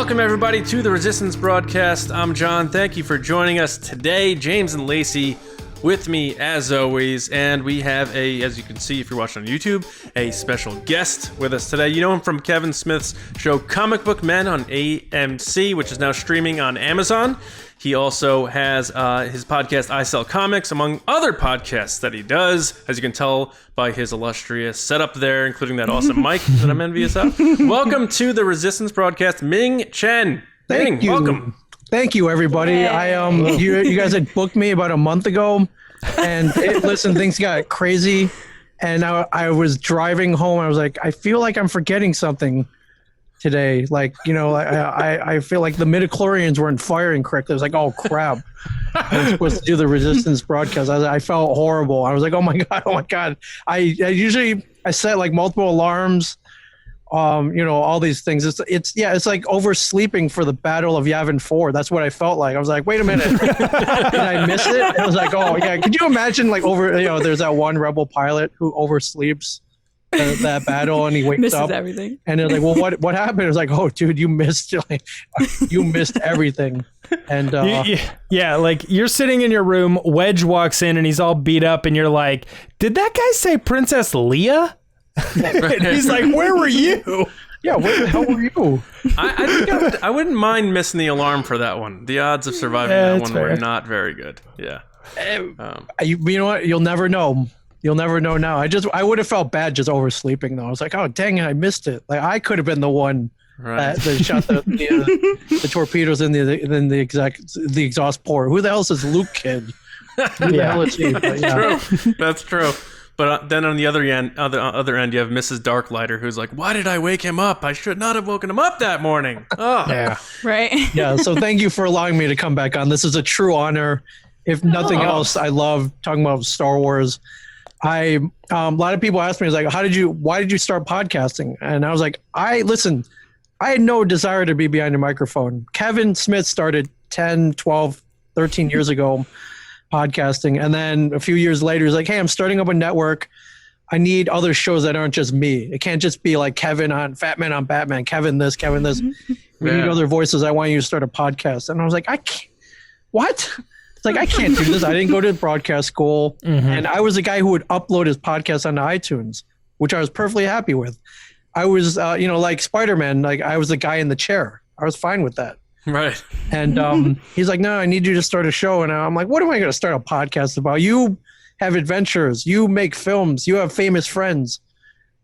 Welcome, everybody, to the Resistance Broadcast. I'm John. Thank you for joining us today. James and Lacey with me, as always. And we have as you can see if you're watching on YouTube, a special guest with us today. You know him from Kevin Smith's show Comic Book Men on AMC, which is now streaming on Amazon. He also has his podcast, I Sell Comics, among other podcasts that he does, as you can tell by his illustrious setup there, including that awesome mic that I'm envious of. Welcome to the Resistance Broadcast, Ming, Chen. Thank you. Welcome. Thank you, everybody. You guys had booked me about a month ago, and listen, things got crazy, and I was driving home. I was like, I feel like I'm forgetting something today. Like, you know, I feel like the midichlorians weren't firing correctly. I was like, oh crap, I was supposed to do the Resistance broadcast. I felt horrible. I was like, oh my god. I set like multiple alarms, you know, all these things. It's like oversleeping for the Battle of Yavin 4. That's what I felt like. I was like, wait a minute, did I miss it? I was like, oh yeah. Could you imagine, like, there's that one rebel pilot who oversleeps that battle, and he wakes misses up everything, and they're like, well, what happened? It was like, oh dude, you missed everything. And yeah, like you're sitting in your room, Wedge walks in and he's all beat up, and you're like, did that guy say Princess Leia? And he's like, where were you? Yeah, where the hell were you? I think I wouldn't mind missing the alarm for that one. The odds of surviving that one were not very good. Yeah. You know what? You'll never know. You'll never know now. I would have felt bad just oversleeping though. I was like, oh dang it, I missed it. Like I could have been the one that shot the torpedoes in the exhaust port. Who the hell is this Luke kid? Who the hell is he? But, yeah. True. That's true. But then on the other end, you have Mrs. Darklighter, who's like, why did I wake him up? I should not have woken him up that morning. Oh. Yeah. right? Yeah. So thank you for allowing me to come back on. This is a true honor. If nothing else, I love talking about Star Wars. A lot of people ask me, like, why did you start podcasting? And I was like, I had no desire to be behind a microphone. Kevin Smith started 10, 12, 13 years ago podcasting. And then a few years later, he's like, hey, I'm starting up a network. I need other shows that aren't just me. It can't just be like Kevin on Fat Man on Batman, Kevin this, Kevin this. We need other voices. I want you to start a podcast. And I was like, I can't. What? It's like, I can't do this. I didn't go to broadcast school. And I was the guy who would upload his podcast onto iTunes, which I was perfectly happy with. I was, like Spider-Man, like I was the guy in the chair. I was fine with that. Right. And he's like, no, I need you to start a show. And I'm like, what am I going to start a podcast about? You have adventures. You make films. You have famous friends.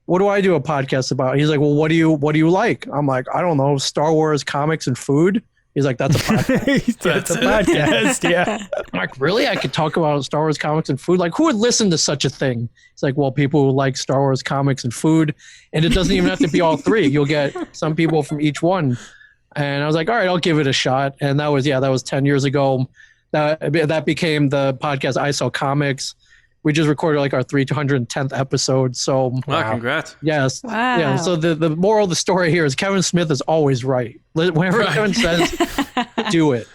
What do I do a podcast about? He's like, well, what do you like? I'm like, I don't know, Star Wars, comics, and food. He's like, that's a podcast. That's a podcast, yeah. I'm like, really? I could talk about Star Wars, comics, and food? Like, who would listen to such a thing? It's like, well, people who like Star Wars, comics, and food. And it doesn't even have to be all three. You'll get some people from each one. And I was like, all right, I'll give it a shot. And that was 10 years ago. That became the podcast I Sell Comics. We just recorded like our 310th episode. So wow, congrats. Yes. Wow. Yeah. So the moral of the story here is Kevin Smith is always right. Whenever Kevin says, do it.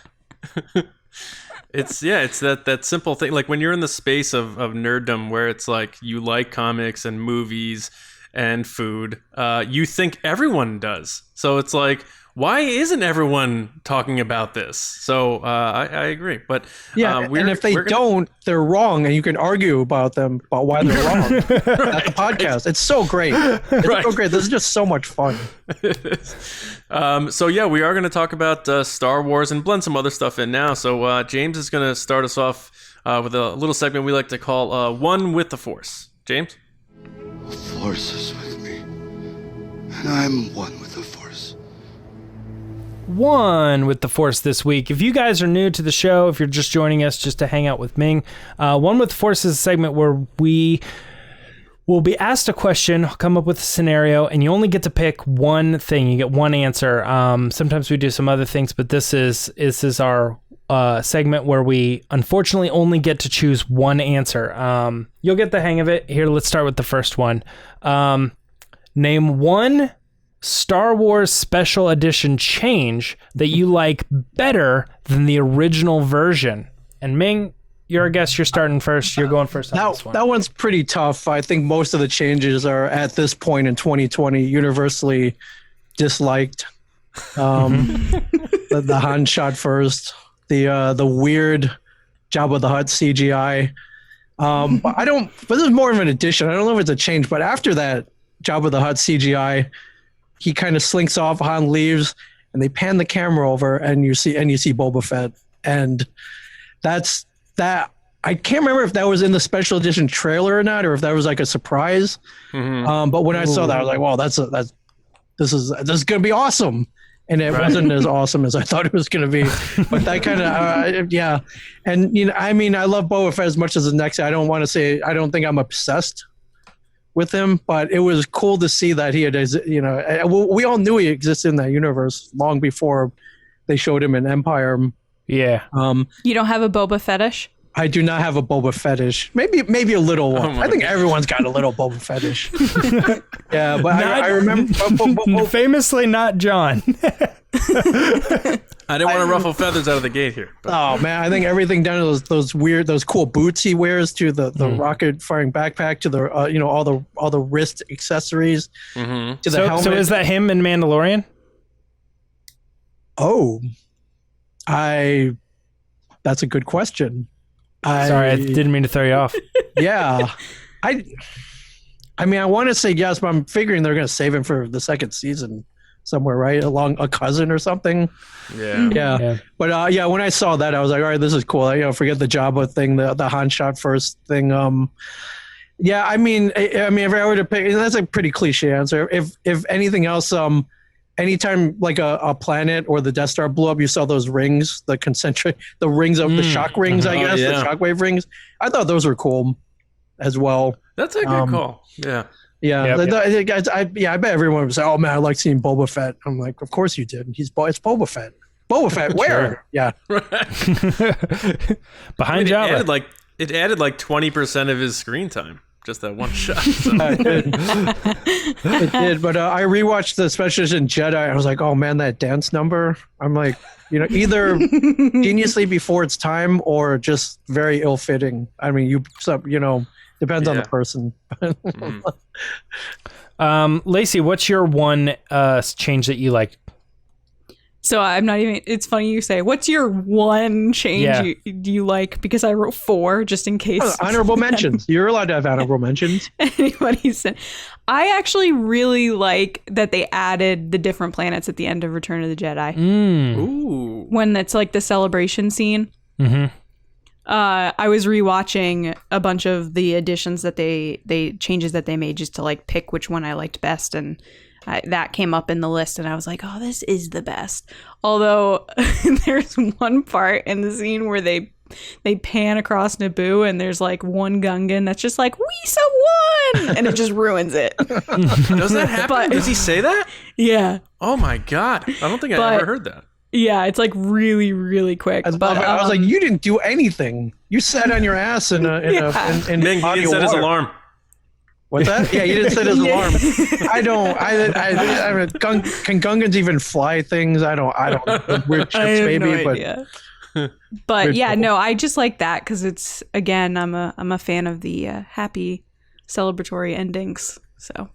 It's that simple thing. Like when you're in the space of nerddom where it's like you like comics and movies and food, you think everyone does. So it's like, why isn't everyone talking about this? So I agree, but yeah, and if they don't, they're wrong, and you can argue about why they're wrong. That's the podcast. It's so great. It's so great. This is just so much fun. So yeah, we are going to talk about Star Wars and blend some other stuff in now. So James is going to start us off with a little segment we like to call "One with the Force." James, the Force is with me, and I'm one with the Force. One with the Force this week. If you guys are new to the show, if you're just joining us just to hang out with Ming, One with the Force is a segment where we will be asked a question, come up with a scenario, and you only get to pick one thing. You get one answer. Sometimes we do some other things, but this is our segment where we unfortunately only get to choose one answer. You'll get the hang of it. Here, let's start with the first one. Name one Star Wars Special Edition change that you like better than the original version. And Ming, you're a guest. You're starting first. You're going first on this one. That one's pretty tough. I think most of the changes are, at this point in 2020, universally disliked. The Han shot first. The weird Jabba the Hutt CGI. But I don't. But this is more of an addition. I don't know if it's a change. But after that Jabba the Hutt CGI, he kind of slinks off. Han leaves, and they pan the camera over, and you see Boba Fett, and that's that. I can't remember if that was in the special edition trailer or not, or if that was like a surprise. But when I saw that, I was like, "Wow, this is gonna be awesome." And it wasn't as awesome as I thought it was going to be, but that kind of, yeah. And, I mean, I love Boba Fett as much as the next. I don't want to say, I don't think I'm obsessed with him, but it was cool to see that he had, we all knew he existed in that universe long before they showed him in Empire. Yeah. You don't have a Boba fetish? I do not have a Boba fetish. Maybe a little one. I think everyone's got a little Boba fetish. Yeah, but I remember famously not John. I didn't want to ruffle feathers out of the gate here. But. Oh man, I think everything down to those cool boots he wears, to the rocket firing backpack, to the all the wrist accessories, to the helmet. So is that him in Mandalorian? Oh, that's a good question. Sorry, I didn't mean to throw you off. Yeah, I mean, I want to say yes, but I'm figuring they're going to save him for the second season somewhere, right? Along a cousin or something. Yeah. But when I saw that, I was like, all right, this is cool. Forget the Jabba thing, the Han shot first thing. Yeah, I mean, if I were to pick, that's a pretty cliche answer. If anything else, anytime like a planet or the Death Star blew up, you saw those rings, the rings of the shock rings, I guess, the shockwave rings. I thought those were cool as well. That's a good call. Yeah. Yeah. I bet everyone would say, oh man, I like seeing Boba Fett. I'm like, of course you did. It's Boba Fett. Boba Fett, where? Yeah. Behind Jabba. It added like 20% of his screen time. Just that one shot. So. It did, but I rewatched the special edition Jedi. I was like, oh man, that dance number. I'm like, either geniusly before its time or just very ill-fitting. I mean, depends on the person. Lacey, what's your one change that you like? So I'm not even, it's funny you say, what's your one change you like? Because I wrote 4 just in case. Honorable mentions. You're allowed to have honorable mentions. Anybody said. I actually really like that they added the different planets at the end of Return of the Jedi. Ooh. When it's like the celebration scene. Mm-hmm. I was rewatching a bunch of the additions that they changes that they made just to like pick which one I liked best, and that came up in the list, and I was like, oh, this is the best. Although there's one part in the scene where they pan across Naboo, and there's like one Gungan that's just like, we so won, and it just ruins it. Does that happen? Does he say that? Yeah. Oh my God. I don't think I ever heard that. Yeah, it's like really, really quick. I was like, you didn't do anything. You sat on your ass in Ming, he didn't set his alarm. What's that? Yeah, he didn't set his alarm. I mean, can Gungans even fly things? I don't. Weird chips, maybe, but yeah, cool. No, I just like that because it's, again, I'm a fan of the happy celebratory endings. So,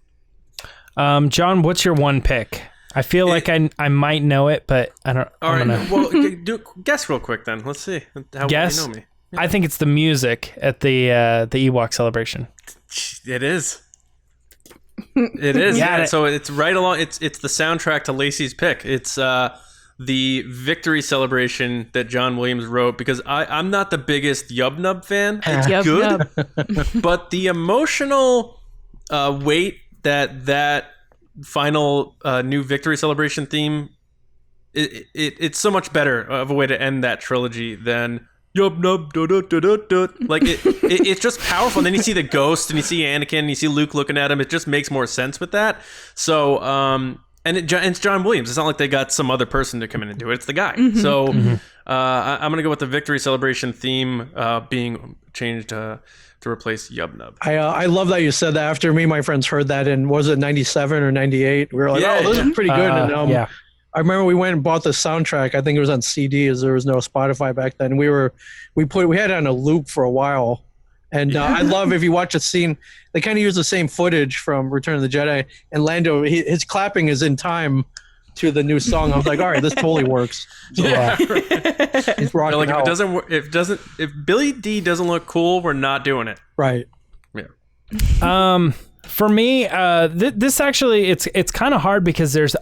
John, what's your one pick? I feel like I might know it, but I don't. All right, well, guess real quick then. Let's see how guess. You know me. Yeah. I think it's the music at the Ewok celebration. It is. It is. Yeah. So it's right along. It's the soundtrack to Lacey's pick. It's the victory celebration that John Williams wrote, because I'm not the biggest Yub Nub fan. It's good, but the emotional weight that final new victory celebration theme, it's so much better of a way to end that trilogy than Yub Nub do do do do do. Like it's just powerful. And then you see the ghost, and you see Anakin, and you see Luke looking at him. It just makes more sense with that. So and it's John Williams. It's not like they got some other person to come in and do it. It's the guy. Mm-hmm. So I'm gonna go with the victory celebration theme being changed to replace Yub Nub. I love that you said that. After me and my friends heard that in, was it 97 or 98? We were like, this is pretty good. And I remember we went and bought the soundtrack. I think it was on CD, as there was no Spotify back then. We had it on a loop for a while. And I love, if you watch a scene, they kind of use the same footage from Return of the Jedi, and Lando, his clapping is in time to the new song. I was like, all right, this totally works. So, Yeah. he's rocking Like if out. it doesn't, if Billy D doesn't look cool, we're not doing it. Right. Yeah. For me, this actually it's kind of hard because there's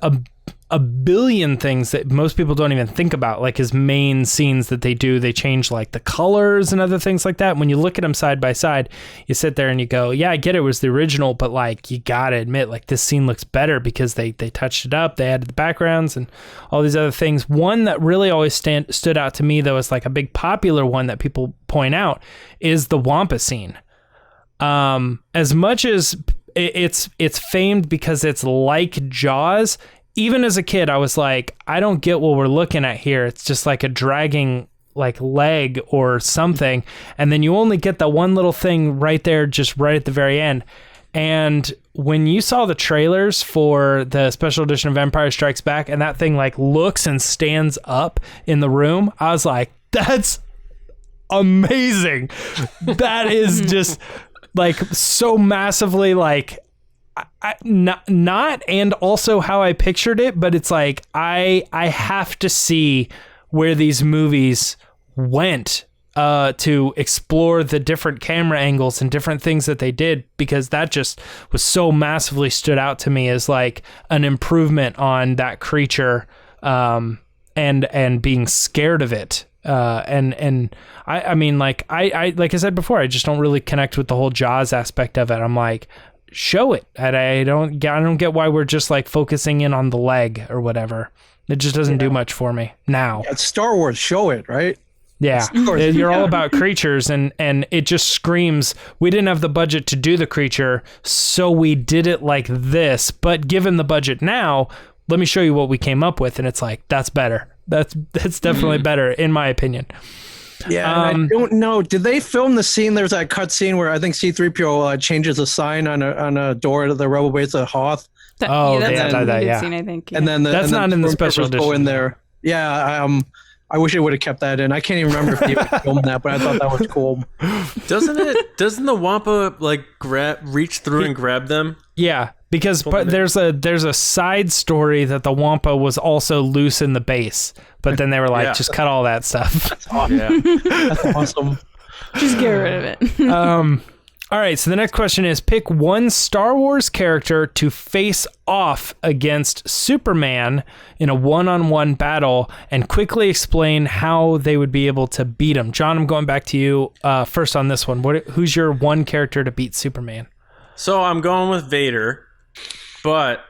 a billion things that most people don't even think about, like his main scenes that they do. They change like the colors and other things like that. And when you look at them side by side, you sit there and you go, yeah, I get it was the original, but like you gotta admit, like this scene looks better because they touched it up, they added the backgrounds and all these other things. One that really always stood out to me though, is like a big popular one that people point out, is the Wampa scene. As much as it's famed because it's like Jaws, even as a kid, I was like, I don't get what we're looking at here. It's just like a dragging like leg or something. And then you only get that one little thing right there, just right at the very end. And when you saw the trailers for the special edition of Empire Strikes Back and that thing like looks and stands up in the room, I was like, that's amazing. That is just like so massively like, not and also how I pictured it, but it's like I have to see where these movies went to explore the different camera angles and different things that they did, because that just was so massively stood out to me as like an improvement on that creature and being scared of it. And I mean, like I like I said before, I just don't really connect with the whole Jaws aspect of it. I'm like, show it. And I don't get why we're just like focusing in on the leg or whatever. It just doesn't do much for me now. Yeah, it's Star Wars. Show it, right? Yeah, you're all about creatures, and it just screams, we didn't have the budget to do the creature, so we did it like this. But given the budget now, let me show you what we came up with, and it's like, that's better. That's definitely better, in my opinion. Yeah, and I don't know. Did they film the scene? There's that cut scene where I think C-3PO changes a sign on a door to the Rebel base at Hoth. Oh, that's yeah, a that, good yeah. scene, I think. And then That's not in the special Stormtroopers go edition. in there. Yeah, I wish they would have kept that in. I can't even remember if they even filmed that, but I thought that was cool. Doesn't the Wampa like reach through and grab them? Yeah, because there's a side story that the Wampa was also loose in the base, but then they were like, just cut all that stuff. Yeah. That's awesome. Just get rid of it. All right, so the next question is, pick one Star Wars character to face off against Superman in a one-on-one battle and quickly explain how they would be able to beat him. John, I'm going back to you first on this one. Who's your one character to beat Superman? So I'm going with Vader, but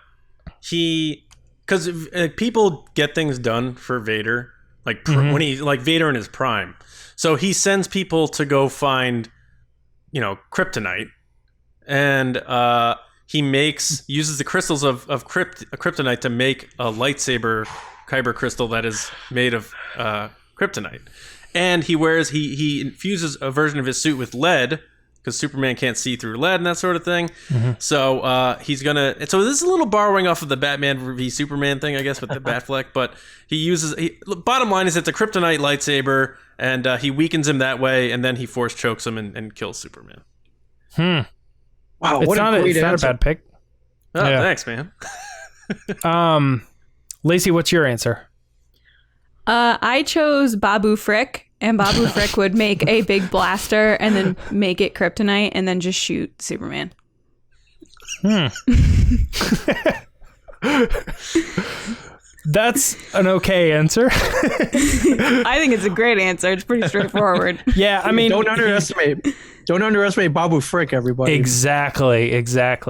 because people get things done for Vader, like when he like Vader in his prime. So he sends people to go find, kryptonite, and he uses the crystals of kryptonite to make a lightsaber kyber crystal that is made of kryptonite, and he infuses a version of his suit with lead because Superman can't see through lead and that sort of thing. So he's gonna. So this is a little borrowing off of the Batman v Superman thing, I guess, with the Batfleck. But bottom line is it's a kryptonite lightsaber, and he weakens him that way, and then he force chokes him and kills Superman. Wow, It's what not a great a answer. bad pick. Oh, Yeah. thanks, man. Lacey, what's your answer? I chose Babu Frick, and Babu Frick would make a big blaster and then make it kryptonite and then just shoot Superman. That's an okay answer. I think it's a great answer. It's pretty straightforward. Yeah, I mean, Don't underestimate Babu Frick, everybody. Exactly.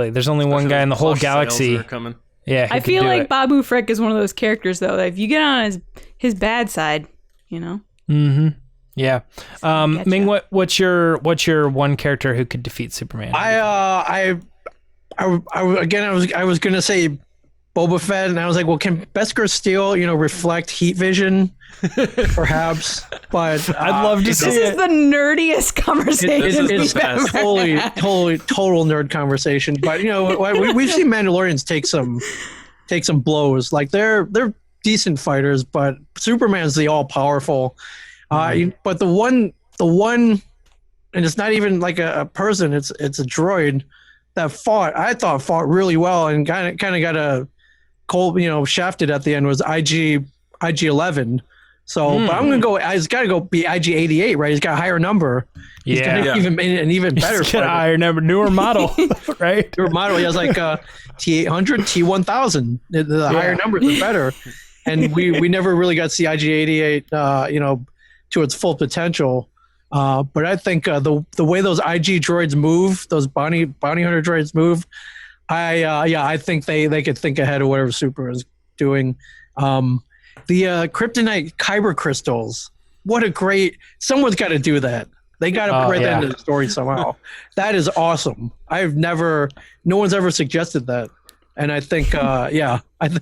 There's only one guy in the whole Flush sales galaxy. are coming. Yeah, I feel like Babu Frick is one of those characters, though, that if you get on his bad side, Mm-hmm. Yeah. Getcha. Ming, what's your one character who could defeat Superman? I was gonna say Boba Fett, and I was like, well, can Beskar Steel, reflect heat vision, perhaps? But I'd love to see This is the nerdiest conversation. This is the best. total nerd conversation. But we've seen Mandalorians take some blows. Like they're decent fighters, but Superman's the all powerful. But the one, and it's not even like a person. It's a droid that I thought fought really well and kind of got a shafted at the end was IG-11. So, but I'm gonna go. It's got to go be IG-88, right? He's got a higher number. He's got an even better. He's got a higher number, newer model, right? Newer model. He has like T800, T1000. The higher numbers are better. And we never really got to see IG-88, to its full potential. But I think the way those IG droids move, those bounty hunter droids move, I think they could think ahead of whatever Super is doing. The kryptonite kyber crystals. What a great! Someone's got to do that. They got to put that into the story somehow. That is awesome. No one's ever suggested that. And I think, Thanks,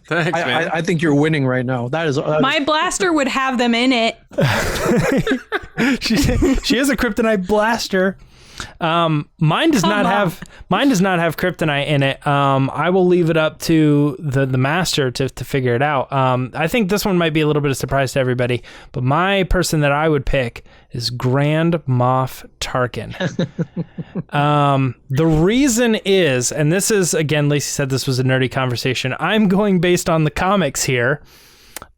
I think you're winning right now. That is my blaster would have them in it. She is a kryptonite blaster. Mine does not have kryptonite in it. I will leave it up to the master to figure it out. I think this one might be a little bit of surprise to everybody, but my person that I would pick is Grand Moff Tarkin. The reason is, and this is, again, Lacey said this was a nerdy conversation. I'm going based on the comics here.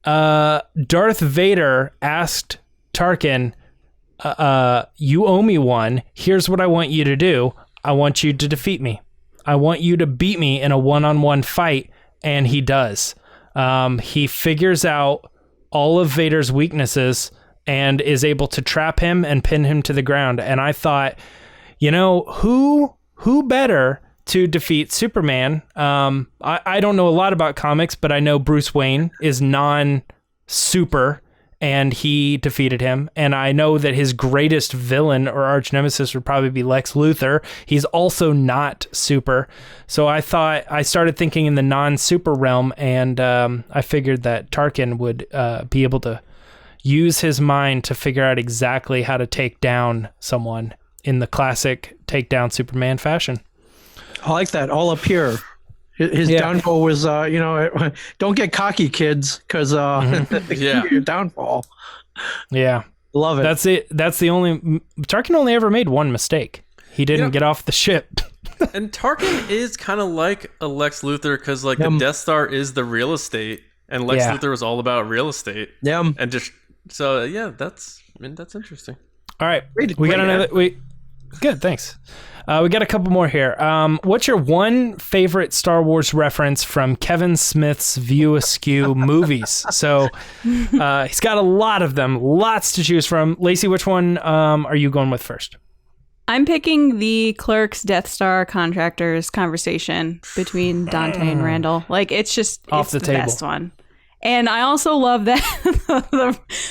Darth Vader asked Tarkin, you owe me one. Here's what I want you to do. I want you to defeat me. I want you to beat me in a one-on-one fight. And he does. He figures out all of Vader's weaknesses and is able to trap him and pin him to the ground. And I thought, who better to defeat Superman? I don't know a lot about comics, but I know Bruce Wayne is non-super, and he defeated him. And I know that his greatest villain or arch nemesis would probably be Lex Luthor. He's also not super. So I started thinking in the non-super realm, and I figured that Tarkin would be able to use his mind to figure out exactly how to take down someone in the classic take down Superman fashion. I like that. All up here. His downfall was, don't get cocky, kids, because your downfall. Yeah. Love it. That's it. That's the only... Tarkin only ever made one mistake. He didn't get off the ship. And Tarkin is kind of like a Lex Luthor, because the Death Star is the real estate, and Lex Luthor was all about real estate. Yeah. And just... So, that's interesting. All right. We got another... Good, thanks. We got a couple more here. What's your one favorite Star Wars reference from Kevin Smith's View Askew movies? So he's got a lot of them, lots to choose from. Lacey, which one are you going with first? I'm picking the Clerks Death Star contractors conversation between Dante and Randall. It's the best one. And I also love that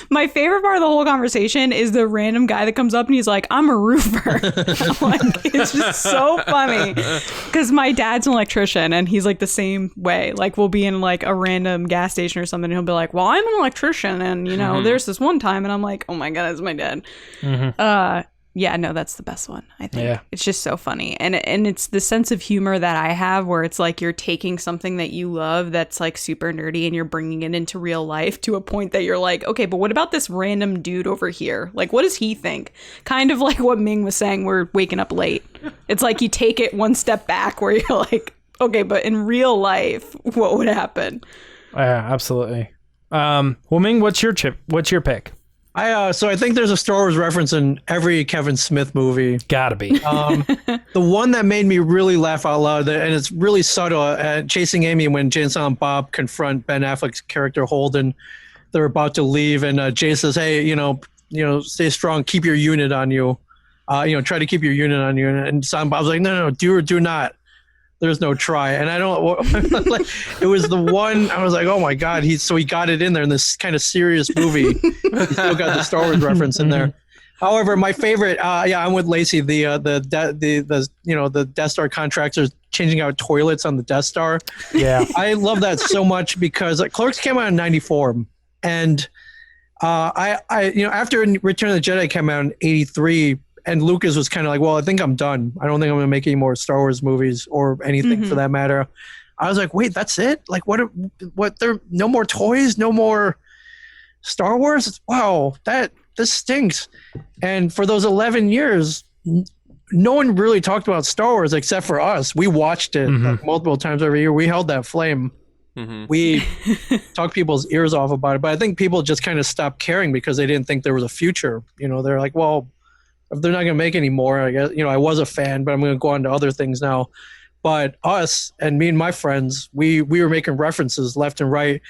my favorite part of the whole conversation is the random guy that comes up and he's like, I'm a roofer. It's just so funny because my dad's an electrician and he's the same way. We'll be in a random gas station or something and he'll be like, well, I'm an electrician and there's this one time, and I'm like, oh my God, it's my dad. Mm-hmm. Yeah, no, that's the best one, I think. Yeah. It's just so funny. And it's the sense of humor that I have where it's you're taking something that you love that's super nerdy and you're bringing it into real life to a point that you're like, okay, but what about this random dude over here? What does he think? Kind of like what Ming was saying, we're waking up late. It's you take it one step back where you're like, okay, but in real life, what would happen? Yeah, absolutely. Well, Ming, what's your pick? So I think there's a Star Wars reference in every Kevin Smith movie. Gotta be. The one that made me really laugh out loud, and it's really subtle, Chasing Amy, when Jay and Silent Bob confront Ben Affleck's character Holden. They're about to leave, and Jay says, "Hey, stay strong, keep your unit on you. Try to keep your unit on you." And Silent Bob's like, "No, do or do not. There's no try." And I don't it was the one I was like, oh my God, he got it in there in this kind of serious movie. He still got the Star Wars reference in there. However, my favorite, I'm with Lacey. The Death Star contractors changing out toilets on the Death Star. Yeah, I love that so much because Clerks came out in '94, and after Return of the Jedi came out in '83. And Lucas was kind of like, well, I think I'm done. I don't think I'm going to make any more Star Wars movies or anything for that matter. I was like, wait, that's it? What there, no more toys, no more Star Wars? Wow, this stinks. And for those 11 years, no one really talked about Star Wars except for us. We watched it multiple times every year. We held that flame. we talked people's ears off about it, but I think people just kind of stopped caring because they didn't think there was a future. You know, they're like, well, if they're not going to make any more, I guess, you know, I was a fan, but I'm going to go on to other things now. But us and me and my friends, we were making references left and right.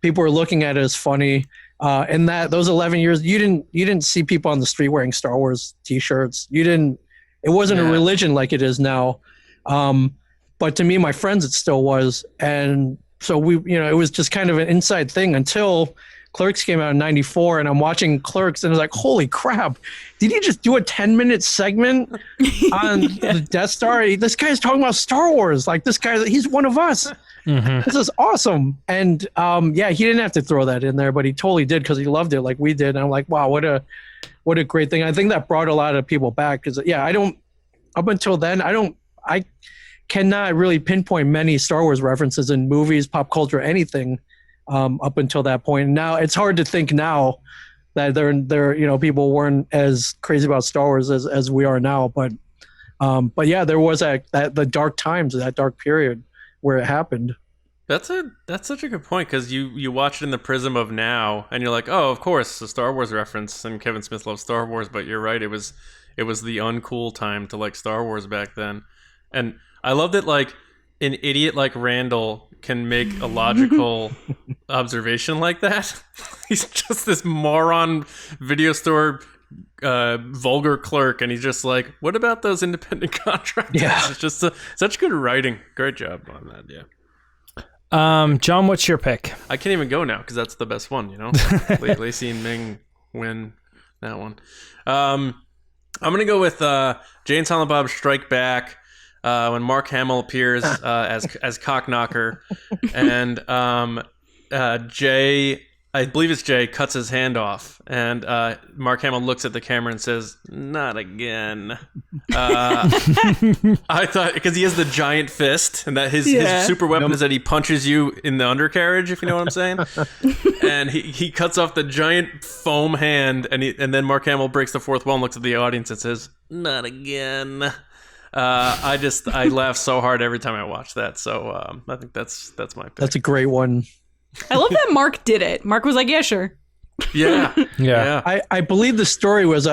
People were looking at it as funny. And those 11 years, you didn't see people on the street wearing Star Wars T-shirts. It wasn't a religion like it is now. But to me, my friends, it still was. And so it was just kind of an inside thing until Clerks came out in '94, and I'm watching Clerks, and I was like, holy crap, did he just do a 10-minute segment on the Death Star? This guy's talking about Star Wars. Like, this guy, he's one of us. This is awesome. And he didn't have to throw that in there, but he totally did because he loved it like we did. And I'm like, wow, what a great thing. I think that brought a lot of people back because, up until then, I cannot really pinpoint many Star Wars references in movies, pop culture, anything. Up until that point. Now it's hard to think now that people weren't as crazy about Star Wars as we are now. But there was the dark times, that dark period where it happened. That's such a good point because you watch it in the prism of now and you're like, oh, of course, a Star Wars reference, and Kevin Smith loves Star Wars, but you're right, it was the uncool time to like Star Wars back then. And I love that like an idiot like Randall can make a logical observation like that. He's just this moron video store vulgar clerk, and he's just like, what about those independent contractors? It's just such good writing. Great job on that. John, what's your pick? I can't even go now because that's the best one, you know. Lacey and Ming win that one. I'm gonna go with Jay and Silent Bob Strike Back. When Mark Hamill appears as Cockknocker, and Jay, I believe it's Jay, cuts his hand off, and Mark Hamill looks at the camera and says, "Not again." I thought because he has the giant fist, and that his super weapon is that he punches you in the undercarriage, if you know what I'm saying. And he cuts off the giant foam hand, and then Mark Hamill breaks the fourth wall and looks at the audience and says, "Not again." I laugh so hard every time I watch that. So I think that's my pick. That's a great one. I love that Mark did it. Mark was like, yeah, sure. Yeah. I believe the story was,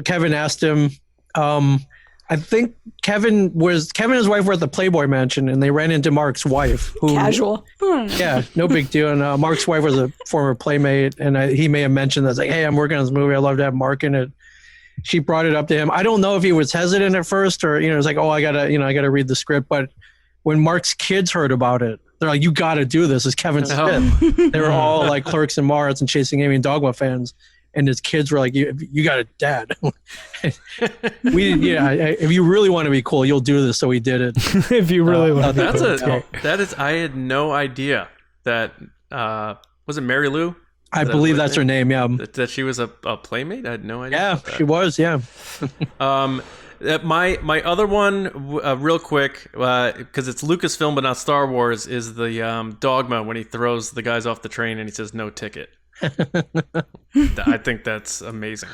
Kevin asked him, I think Kevin and his wife were at the Playboy Mansion and they ran into Mark's wife. Casual. Yeah, no big deal. And Mark's wife was a former Playmate, and he may have mentioned that, like, hey, I'm working on this movie. I'd love to have Mark in it. She brought it up to him. I don't know if he was hesitant at first or, it's like, oh, I gotta read the script. But when Mark's kids heard about it, they're like, you gotta do this. It's Kevin Smith. They were all like Clerks and Mars and Chasing Amy and Dogma fans. And his kids were like, you got a dad. If you really want to be cool, you'll do this. So we did it. If you really want I had no idea that, was it Mary Lou? I believe that's her name. Yeah. That she was a Playmate. I had no idea. Yeah, she was. Yeah. My other one, real quick, because it's Lucasfilm but not Star Wars, is the Dogma when he throws the guys off the train and he says no ticket. I think that's amazing.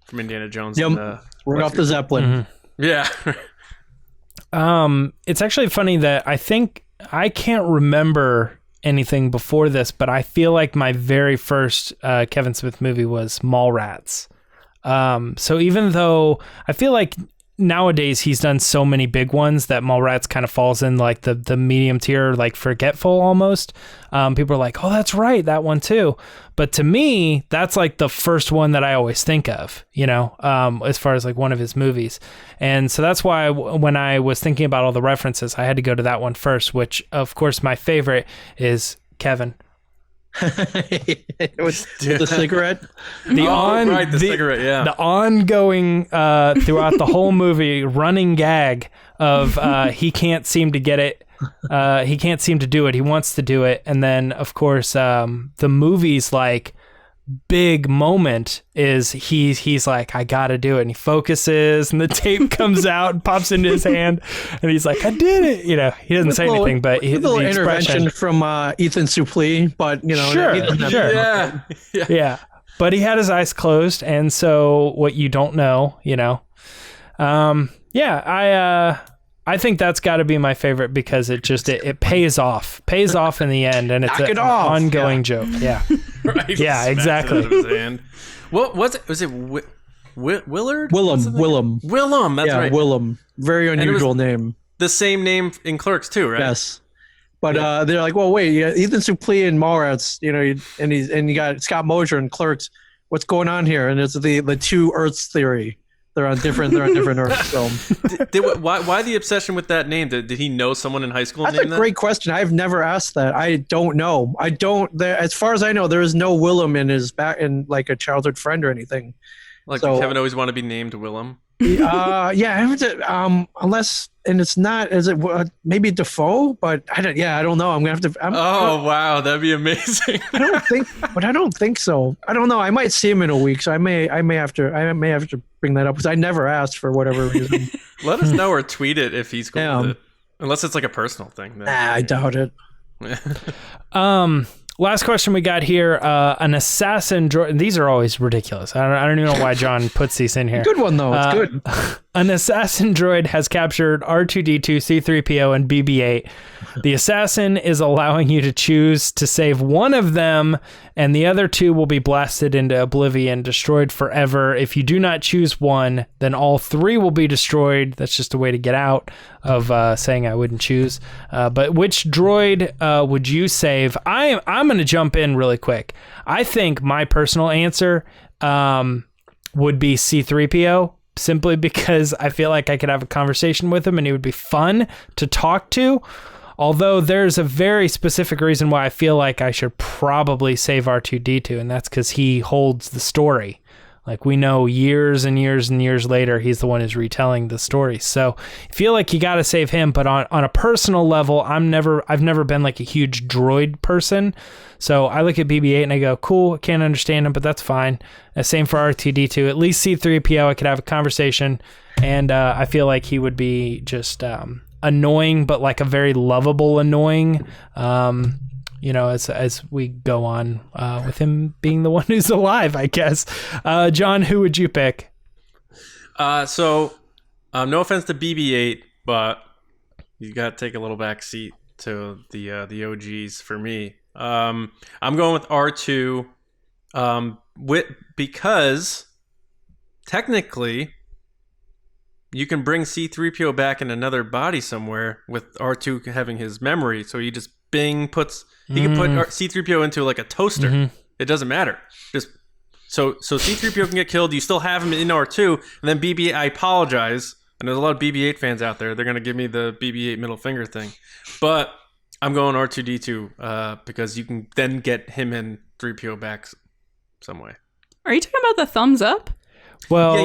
From Indiana Jones. Yep. Right off the Zeppelin. Mm-hmm. Yeah. It's actually funny that I think I can't remember anything before this, but I feel like my very first Kevin Smith movie was Mallrats. So even though I feel like nowadays he's done so many big ones that Mallrats kind of falls in like the medium tier, like forgetful almost. People are like, oh, that's right, that one too. But to me, that's like the first one that I always think of, as far as like one of his movies. And so that's why when I was thinking about all the references, I had to go to that one first, which of course my favorite is Kevin. with the cigarette. The cigarette, yeah. The ongoing throughout the whole movie running gag of he can't seem to get it. He can't seem to do it. He wants to do it, and then of course the movie's like big moment is he's like, I gotta do it, and he focuses and the tape comes out and pops into his hand and he's like, I did it. He doesn't say anything, but a little intervention from Ethan Suplee, but sure. Yeah, but he had his eyes closed, and I think that's got to be my favorite because it just it pays off in the end, and it's an ongoing joke. Yeah, Right. Yeah, Smacks it exactly. out of his hand. What was it? Was it Willard? Willem. Willem. That's Yeah, right. Willem. Very unusual name. The same name in Clerks too, right? Yes. But they're like, well, wait, Ethan Suplee and Mallrats, and you got Scott Mosier and Clerks. What's going on here? And it's the two Earths theory. They're on different Earths. So. Why the obsession with that name? Did he know someone in high school? That's a great question. I've never asked that. I don't know. As far as I know, there is no Willem in his back in like a childhood friend or anything. Like Kevin always wanted to be named Willem. Yeah, unless, and it's not. Is it maybe Defoe? But I don't know. I'm gonna have to. Wow, that'd be amazing. I don't think so. I don't know. I might see him in a week, so I may have to bring that up because I never asked for whatever reason. Let us know or tweet it if he's cool with it. Unless it's like a personal thing. I doubt it. Last question we got here. An assassin droid. These are always ridiculous. I don't even know why John puts these in here. Good one though. It's good. An assassin droid has captured R2-D2, C-3PO, and BB-8. The assassin is allowing you to choose to save one of them, and the other two will be blasted into oblivion, destroyed forever. If you do not choose one, then all three will be destroyed. That's just a way to get out of saying I wouldn't choose. But which droid would you save? I'm going to jump in really quick. I think my personal answer would be C-3PO. Simply because I feel like I could have a conversation with him and he would be fun to talk to. Although there's a very specific reason why I feel like I should probably save R2-D2, and that's because he holds the story. Like, we know years and years and years later, he's the one who's retelling the story. So I feel like you got to save him. But on a personal level, I've never been like a huge droid person. So I look at BB-8 and I go, cool, I can't understand him, but that's fine. Same for R2-D2. At least C-3PO, I could have a conversation. And I feel like he would be just annoying, but like a very lovable annoying. As we go on with him being the one who's alive, I guess. John, who would you pick? So no offense to BB-8, but you got to take a little back seat to the OGs for me. I'm going with R2 because technically you can bring C-3PO back in another body somewhere with R2 having his memory, so he just can put C-3PO into like a toaster. Mm-hmm. It doesn't matter. Just so C-3PO can get killed. You still have him in R2, and then BB-8. I apologize, and there's a lot of BB-8 fans out there. They're gonna give me the BB-8 middle finger thing, but I'm going R2-D2 because you can then get him and 3PO back some way. Are you talking about the thumbs up? Well,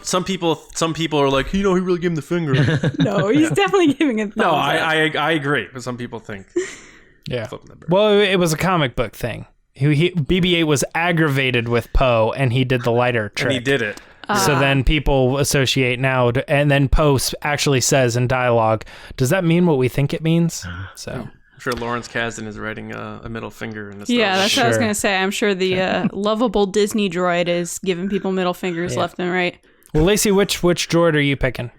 some people are like, he really gave him the finger. No, he's definitely giving it. No, I agree, but some people think. Yeah. Well, it was a comic book thing. BB-8 was aggravated with Poe, and he did the lighter trick. And he did it. So then people associate now, and then Poe actually says in dialogue, "Does that mean what we think it means?" So I'm sure Lawrence Kasdan is writing a middle finger in this. Yeah, that's what I was gonna say. I'm sure the lovable Disney droid is giving people middle fingers left and right. Well, Lacey, which droid are you picking?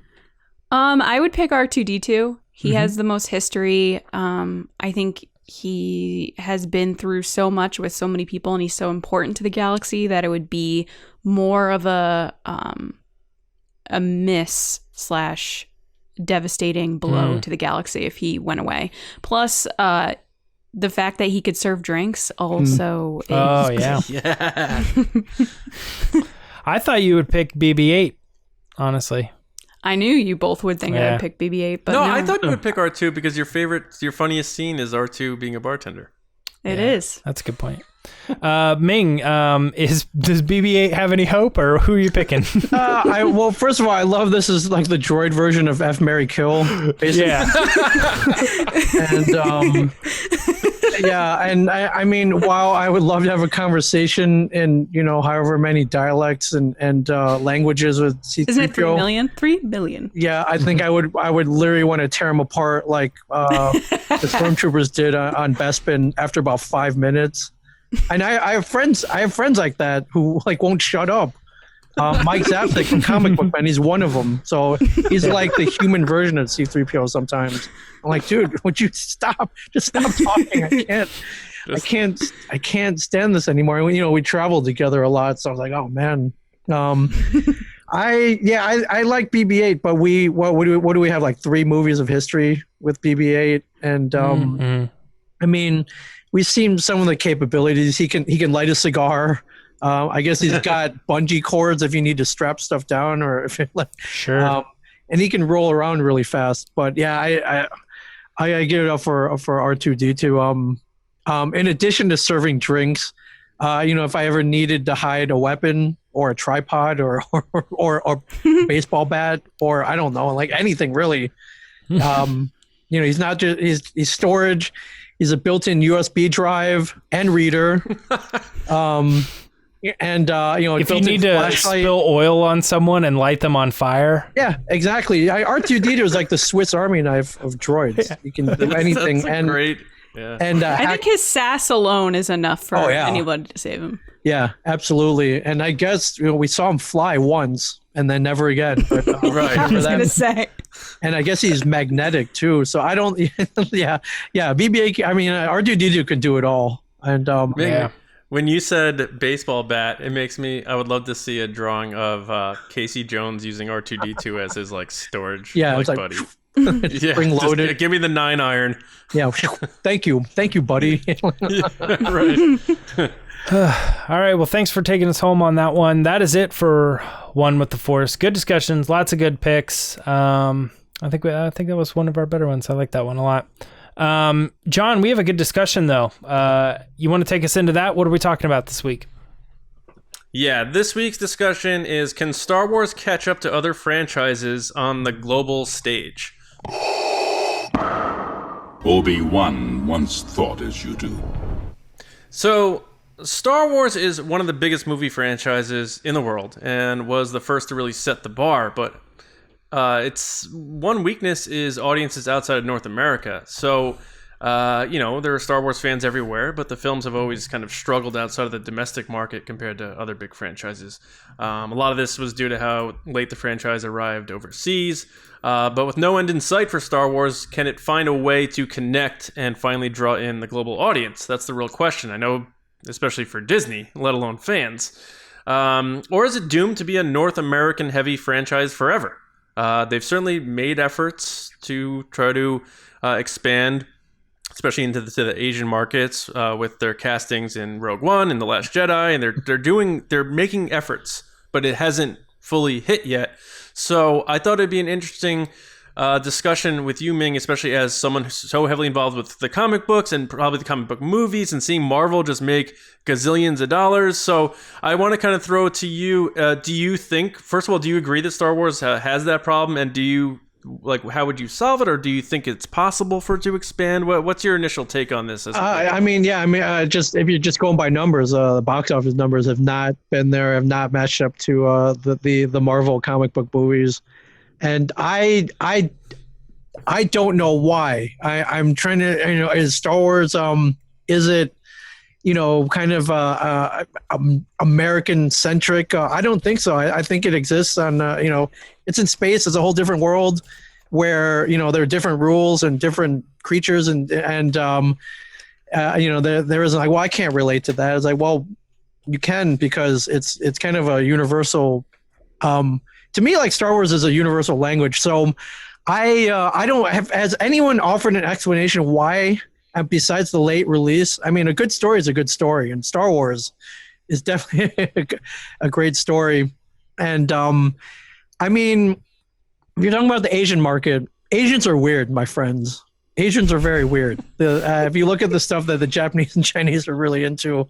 I would pick R2-D2. He has the most history. I think he has been through so much with so many people, and he's so important to the galaxy that it would be more of a miss / devastating blow to the galaxy if he went away. Plus, the fact that he could serve drinks also is... Oh, yeah. Yeah. I thought you would pick BB-8, honestly. I knew you both would think I would pick BB-8, but no. I thought you would pick R2 because your funniest scene is R2 being a bartender. It is. That's a good point. Ming, does BB-8 have any hope, or who are you picking? Well, first of all, I love this is like the droid version of F, Marry, Kill, basically. Yeah. And and I mean, while I would love to have a conversation in however many dialects and languages with C-3PO. Isn't it 3 million? 3 million. Yeah, I think I would literally want to tear him apart like the stormtroopers did on Bespin after about 5 minutes. And I have friends like that who like won't shut up. Mike Zapsik from Comic Book Man. He's one of them. So he's like the human version of C-3PO sometimes. I'm like, dude, would you stop? Just stop talking. I can't stand this anymore. And, we traveled together a lot, so I was like, oh man. I like BB-8, but what do we have, like 3 movies of history with BB-8, and I mean, we've seen some of the capabilities. He can light a cigar. I guess he's got bungee cords if you need to strap stuff down, or if it, sure. And he can roll around really fast. But yeah, I give it up for R2D2. In addition to serving drinks, if I ever needed to hide a weapon or a tripod or baseball bat, or I don't know, like anything really, he's not just he's storage. He's a built-in USB drive and reader. If you need to flashlight. spill oil on someone and light them on fire. Yeah, exactly. R2D2 is like the Swiss Army knife of droids. You can do anything. That's great. Yeah. And I think his sass alone is enough for anyone to save him. Yeah, absolutely. And I guess we saw him fly once and then never again. But, right. I was gonna say. And I guess he's magnetic too. So I don't. Yeah. BB-8. I mean, R2D2 can do it all. And when you said baseball bat, it makes me. I would love to see a drawing of Casey Jones using R2D2 as his like storage. Yeah, it's like buddy. Spring loaded. Just, give me the 9 iron. Yeah. Thank you, buddy. Right. All right. Well, thanks for taking us home on that one. That is it for One with the Force. Good discussions. Lots of good picks. I think that was one of our better ones. I like that one a lot. John, we have a good discussion though. You want to take us into that? What are we talking about this week? Yeah, this week's discussion is, can Star Wars catch up to other franchises on the global stage? Obi-Wan once thought as you do. So, Star Wars is one of the biggest movie franchises in the world and was the first to really set the bar, but its one weakness is audiences outside of North America. So, there are Star Wars fans everywhere, but the films have always kind of struggled outside of the domestic market compared to other big franchises. A lot of this was due to how late the franchise arrived overseas. But with no end in sight for Star Wars, can it find a way to connect and finally draw in the global audience? That's the real question. I know, especially for Disney, let alone fans. Or is it doomed to be a North American heavy franchise forever? They've certainly made efforts to try to expand, especially into the Asian markets, with their castings in Rogue One and The Last Jedi, and they're making efforts, but it hasn't fully hit yet. So I thought it'd be an interesting discussion with you, Ming, especially as someone who's so heavily involved with the comic books and probably the comic book movies, and seeing Marvel just make gazillions of dollars. So I want to kind of throw it to you. Do you think, first of all, do you agree that Star Wars has that problem, and do you how would you solve it, or do you think it's possible for it to expand? What's your initial take on this? Just if you're just going by numbers, the box office numbers have not been there, have not matched up to the Marvel comic book movies, and I don't know why. I'm trying to, is Star Wars is it kind of American centric? I don't think so. I think it exists on it's in space. It's a whole different world where there are different rules and different creatures and there is like, well, I can't relate to that. It's like, well, you can, because it's kind of a universal. To me, like, Star Wars is a universal language. So I don't have. Has anyone offered an explanation why? Besides the late release, I mean, a good story is a good story, and Star Wars is definitely a great story. And I mean, if you're talking about the Asian market, Asians are weird, my friends. Asians are very weird. If you look at the stuff that the Japanese and Chinese are really into, you're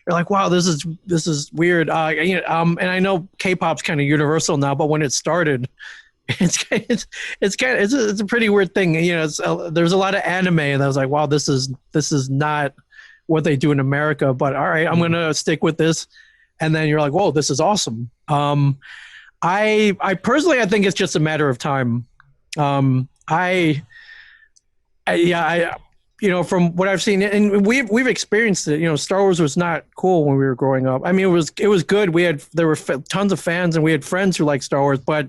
like, wow, this is weird. And I know K-pop's kind of universal now, but when it started, it's a pretty weird thing. There's a lot of anime, and I was like, wow, this is not what they do in America, but all right, I'm gonna stick with this. And then you're like, whoa, this is awesome. I personally, I think it's just a matter of time. from what I've seen, and we've experienced it. Star Wars was not cool when we were growing up. I mean, it was good. There were tons of fans, and we had friends who liked Star Wars. But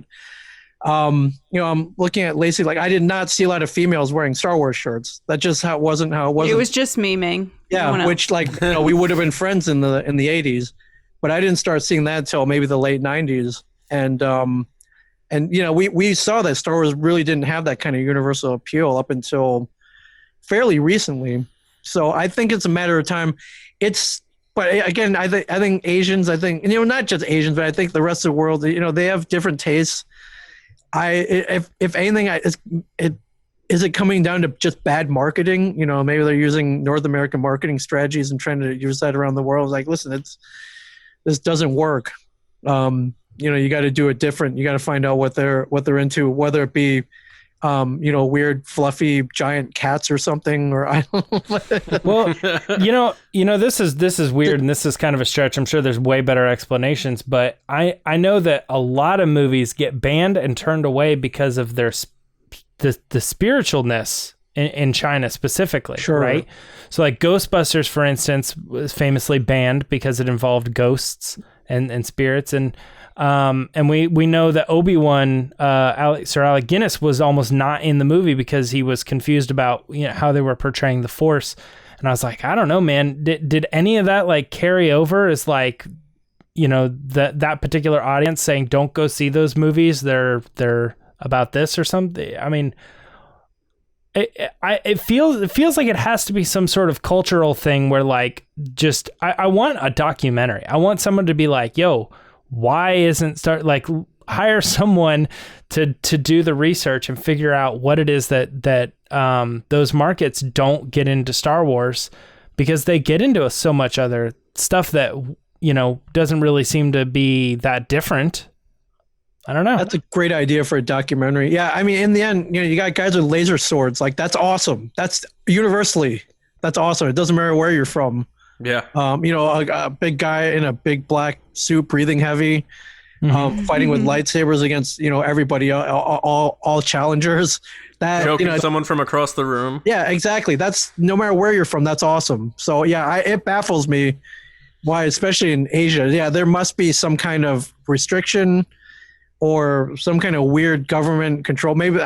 I'm looking at Lacey. Like, I did not see a lot of females wearing Star Wars shirts. That just wasn't how it was. It was just me, Ming. Yeah, which we would have been friends in the 80s, but I didn't start seeing that until maybe the late 90s, and we saw that Star Wars really didn't have that kind of universal appeal up until fairly recently. So I think it's a matter of time. But again, I think Asians, not just Asians, but I think the rest of the world, they have different tastes. If anything, is it coming down to just bad marketing? Maybe they're using North American marketing strategies and trying to use that around the world. Like, listen, this doesn't work. You got to do it different. You got to find out what they're into, whether it be, weird, fluffy, giant cats or something, or I don't know. Well, this is weird, and this is kind of a stretch. I'm sure there's way better explanations, but I know that a lot of movies get banned and turned away because of the spiritualness in China specifically, sure. Right? So like Ghostbusters, for instance, was famously banned because it involved ghosts and spirits, and we know that Obi-Wan, Sir Alec Guinness, was almost not in the movie because he was confused about how they were portraying the Force. And I was like, I don't know, man. Did any of that like carry over as like, that particular audience saying don't go see those movies? They're about this or something. I mean, it feels like it has to be some sort of cultural thing where like just I want a documentary. I want someone to be like, yo, why isn't hire someone to do the research and figure out what it is that those markets don't get into Star Wars, because they get into so much other stuff that doesn't really seem to be that different. I don't know. That's a great idea for a documentary. Yeah, I mean, in the end, you got guys with laser swords. Like, that's awesome. That's universally, that's awesome. It doesn't matter where you're from. Yeah. A big guy in a big black suit, breathing heavy, fighting with lightsabers against, everybody, all challengers. That choking someone from across the room. Yeah, exactly. That's no matter where you're from. That's awesome. So yeah, it baffles me why, especially in Asia. Yeah, there must be some kind of restriction or some kind of weird government control. Maybe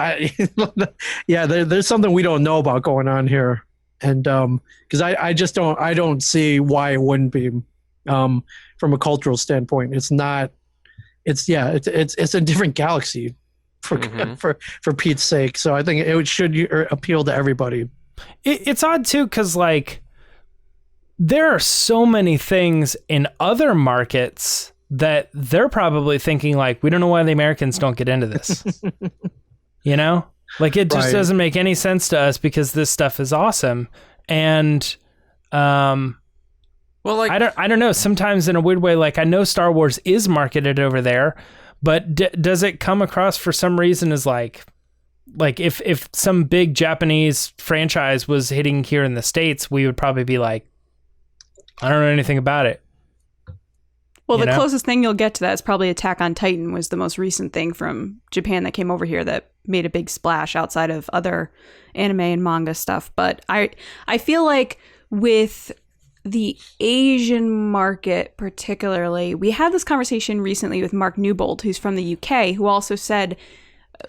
there's something we don't know about going on here. And because I just don't see why it wouldn't be from a cultural standpoint. It's not. It's a different galaxy for Pete's sake. So I think it should appeal to everybody. It's odd too, because like there are so many things in other markets that they're probably thinking like, we don't know why the Americans don't get into this. Like, it just doesn't make any sense to us because this stuff is awesome. And well, like, I don't know, sometimes in a weird way, like I know Star Wars is marketed over there, but does it come across for some reason as like if some big Japanese franchise was hitting here in the States, we would probably be like, I don't know anything about it. Well, the closest thing you'll get to that is probably Attack on Titan was the most recent thing from Japan that came over here that made a big splash outside of other anime and manga stuff. But I feel like with the Asian market particularly, we had this conversation recently with Mark Newbold, who's from the UK, who also said,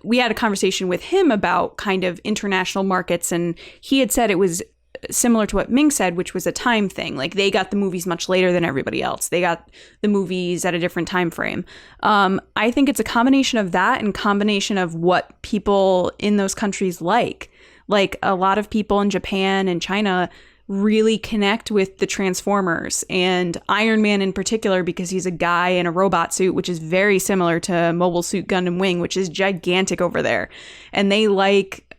we had a conversation with him about kind of international markets, and he had said it was similar to what Ming said, which was a time thing. Like, they got the movies much later than everybody else. They got the movies at a different time frame. I think it's a combination of that and combination of what people in those countries like. Like, a lot of people in Japan and China really connect with the Transformers and Iron Man in particular, because he's a guy in a robot suit, which is very similar to Mobile Suit Gundam Wing, which is gigantic over there. And they like,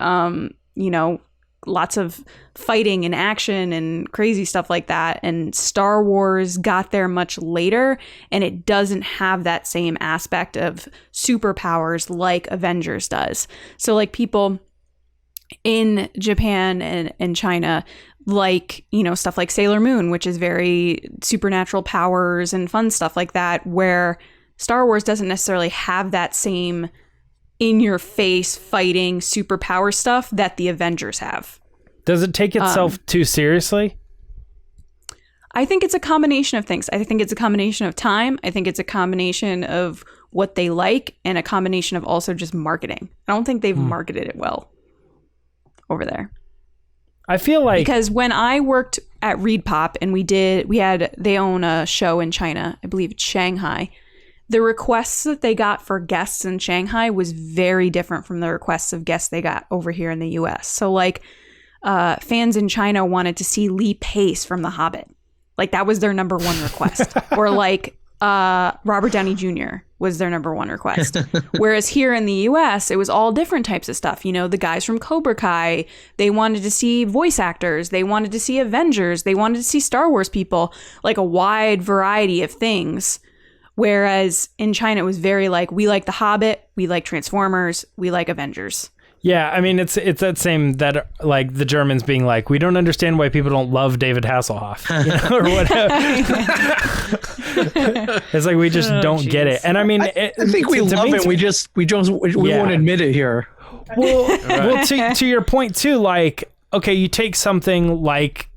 lots of fighting and action and crazy stuff like that. And Star Wars got there much later, and it doesn't have that same aspect of superpowers like Avengers does. So like people in Japan and China, like, stuff like Sailor Moon, which is very supernatural powers and fun stuff like that, where Star Wars doesn't necessarily have that same in your face fighting superpower stuff that the Avengers have. Does it take itself too seriously? I think it's a combination of things. I think it's a combination of time. I think it's a combination of what they like and a combination of also just marketing. I don't think they've marketed it well over there. I feel like because when I worked at Reed Pop and they own a show in China, I believe it's Shanghai. The requests that they got for guests in Shanghai was very different from the requests of guests they got over here in the US. So like fans in China wanted to see Lee Pace from The Hobbit. Like that was their number one request. Or like Robert Downey Jr. was their number one request. Whereas here in the US, it was all different types of stuff. You know, the guys from Cobra Kai, they wanted to see voice actors. They wanted to see Avengers. They wanted to see Star Wars people, like a wide variety of things. Whereas in China, it was very like, we like The Hobbit, we like Transformers, we like Avengers. Yeah, I mean, it's that same, that like the Germans being like, we don't understand why people don't love David Hasselhoff, or whatever. It's like, we just don't get it. And I mean, I think we love it. We won't admit it here. Well, to your point too, like, okay, you take something like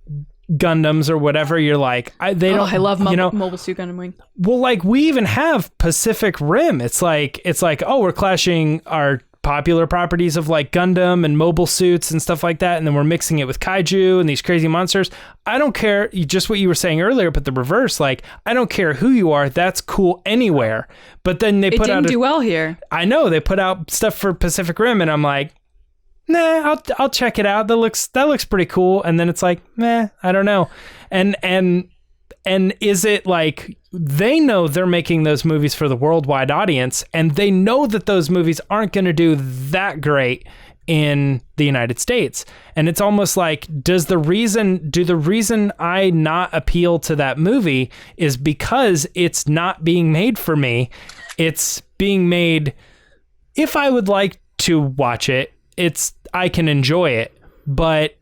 Gundams or whatever, you're like, I love Mobile Suit Gundam Wing. Well, like we even have Pacific Rim. It's like, oh, we're clashing our popular properties of like Gundam and mobile suits and stuff like that, and then we're mixing it with kaiju and these crazy monsters. I don't care, just what you were saying earlier, but the reverse, like, I don't care who you are, that's cool anywhere. But then it didn't do well here. I know, they put out stuff for Pacific Rim and I'm like, nah, I'll check it out. That looks pretty cool. And then it's like, meh, I don't know. And is it like, they know they're making those movies for the worldwide audience, and they know that those movies aren't going to do that great in the United States. And it's almost like, do the reason I not appeal to that movie is because it's not being made for me. It's being made, if I would like to watch it, I can enjoy it, but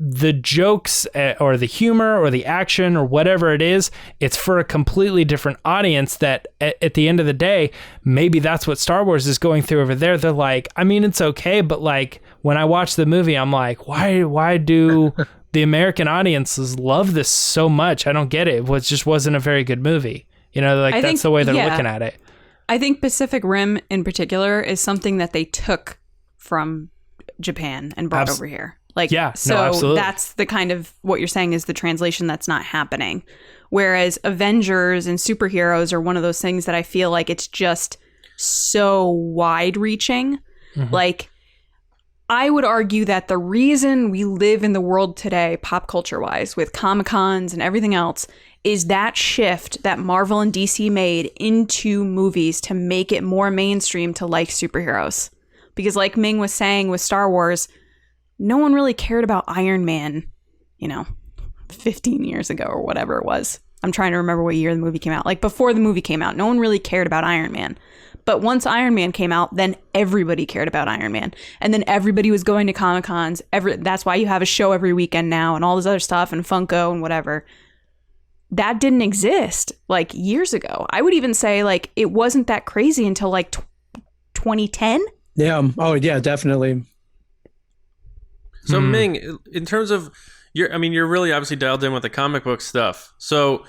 the jokes or the humor or the action or whatever it is, it's for a completely different audience that at the end of the day, maybe that's what Star Wars is going through over there. They're like, I mean, it's okay, but like when I watch the movie, I'm like, why do the American audiences love this so much? I don't get it. It just wasn't a very good movie. You know, like that's the way they're looking at it. I think Pacific Rim in particular is something that they took from Japan and brought over here. Like, yeah, so that's the kind of what you're saying is the translation that's not happening. Whereas Avengers and superheroes are one of those things that I feel like it's just so wide reaching. Mm-hmm. Like, I would argue that the reason we live in the world today, pop culture wise, with Comic-Cons and everything else, is that shift that Marvel and DC made into movies to make it more mainstream to like superheroes. Because like Ming was saying with Star Wars, no one really cared about Iron Man, 15 years ago or whatever it was. I'm trying to remember what year the movie came out. Like before the movie came out, no one really cared about Iron Man. But once Iron Man came out, then everybody cared about Iron Man. And then everybody was going to Comic-Cons. That's why you have a show every weekend now and all this other stuff and Funko and whatever. That didn't exist like years ago. I would even say like it wasn't that crazy until like 2010. Yeah. Oh, yeah, definitely. So Ming, in terms of you're really obviously dialed in with the comic book stuff. So,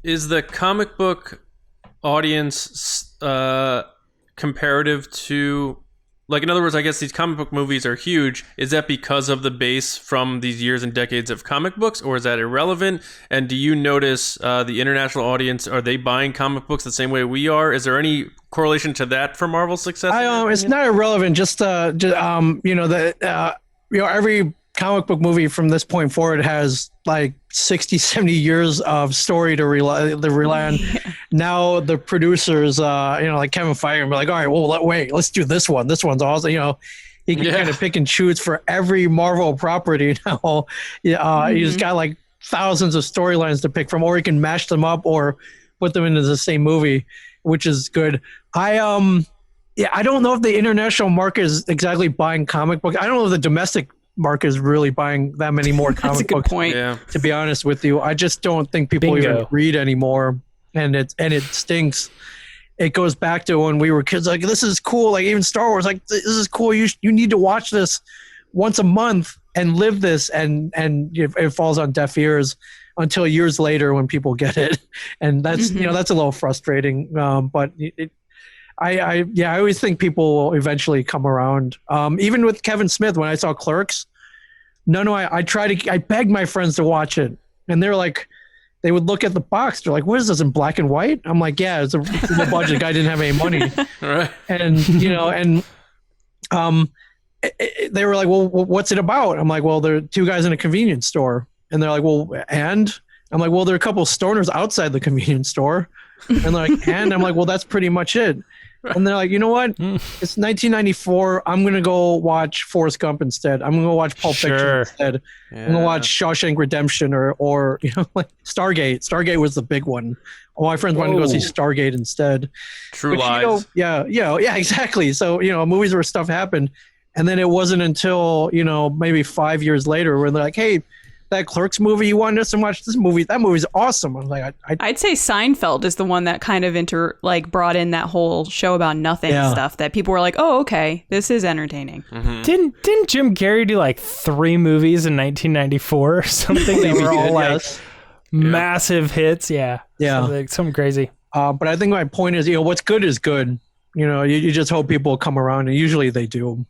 is the comic book audience comparative to, like, in other words, I guess these comic book movies are huge. Is that because of the base from these years and decades of comic books, or is that irrelevant? And do you notice the international audience, are they buying comic books the same way we are? Is there any correlation to that for Marvel's success? It's not irrelevant. Every comic book movie from this point forward has like 60, 70 years of story to rely on. Now the producers, like Kevin Feige, be like, all right, well, let's do this one. This one's awesome. He can kind of pick and choose for every Marvel property now. He's got like thousands of storylines to pick from, or he can mash them up or put them into the same movie, which is good. I don't know if the international market is exactly buying comic books. I don't know if the domestic market is really buying that many more comic books. Point. Yeah. To be honest with you, I just don't think people even read anymore, and it stinks. It goes back to when we were kids. Like, this is cool. Like even Star Wars. Like, this is cool. You need to watch this once a month. and live this, and it falls on deaf ears until years later when people get it, and that's that's a little frustrating. But I always think people will eventually come around. Even with Kevin Smith, when I saw Clerks, I begged my friends to watch it, and they're like, they would look at the box. They're like, "What is this in black and white?" I'm like, "Yeah, it's a low budget. The guy didn't have any money." Right. And they were like, "Well, what's it about?" I'm like, "Well, there are two guys in a convenience store," and they're like, "Well, and?" I'm like, "Well, there are a couple of stoners outside the convenience store," and they're like, "And?" I'm like, "Well, that's pretty much it." And they're like, "You know what? It's 1994. I'm going to go watch Forrest Gump instead. I'm going to go watch Pulp Fiction instead. I'm going to watch Shawshank Redemption or like Stargate. Stargate was the big one. All my friends wanted to go see Stargate instead. True Lies. Yeah, exactly. So, movies where stuff happened. And then it wasn't until, maybe 5 years later where they're like, "Hey, that Clerks movie, you wanted us to watch this movie? That movie's awesome." I'm like, I'd say Seinfeld is the one that kind of brought in that whole show about nothing stuff that people were like, "Oh, okay, this is entertaining." Mm-hmm. Didn't Jim Carrey do like 3 movies in 1994 or something that were all massive hits? Yeah. Something crazy. But I think my point is, what's good is good. You just hope people come around, and usually they do.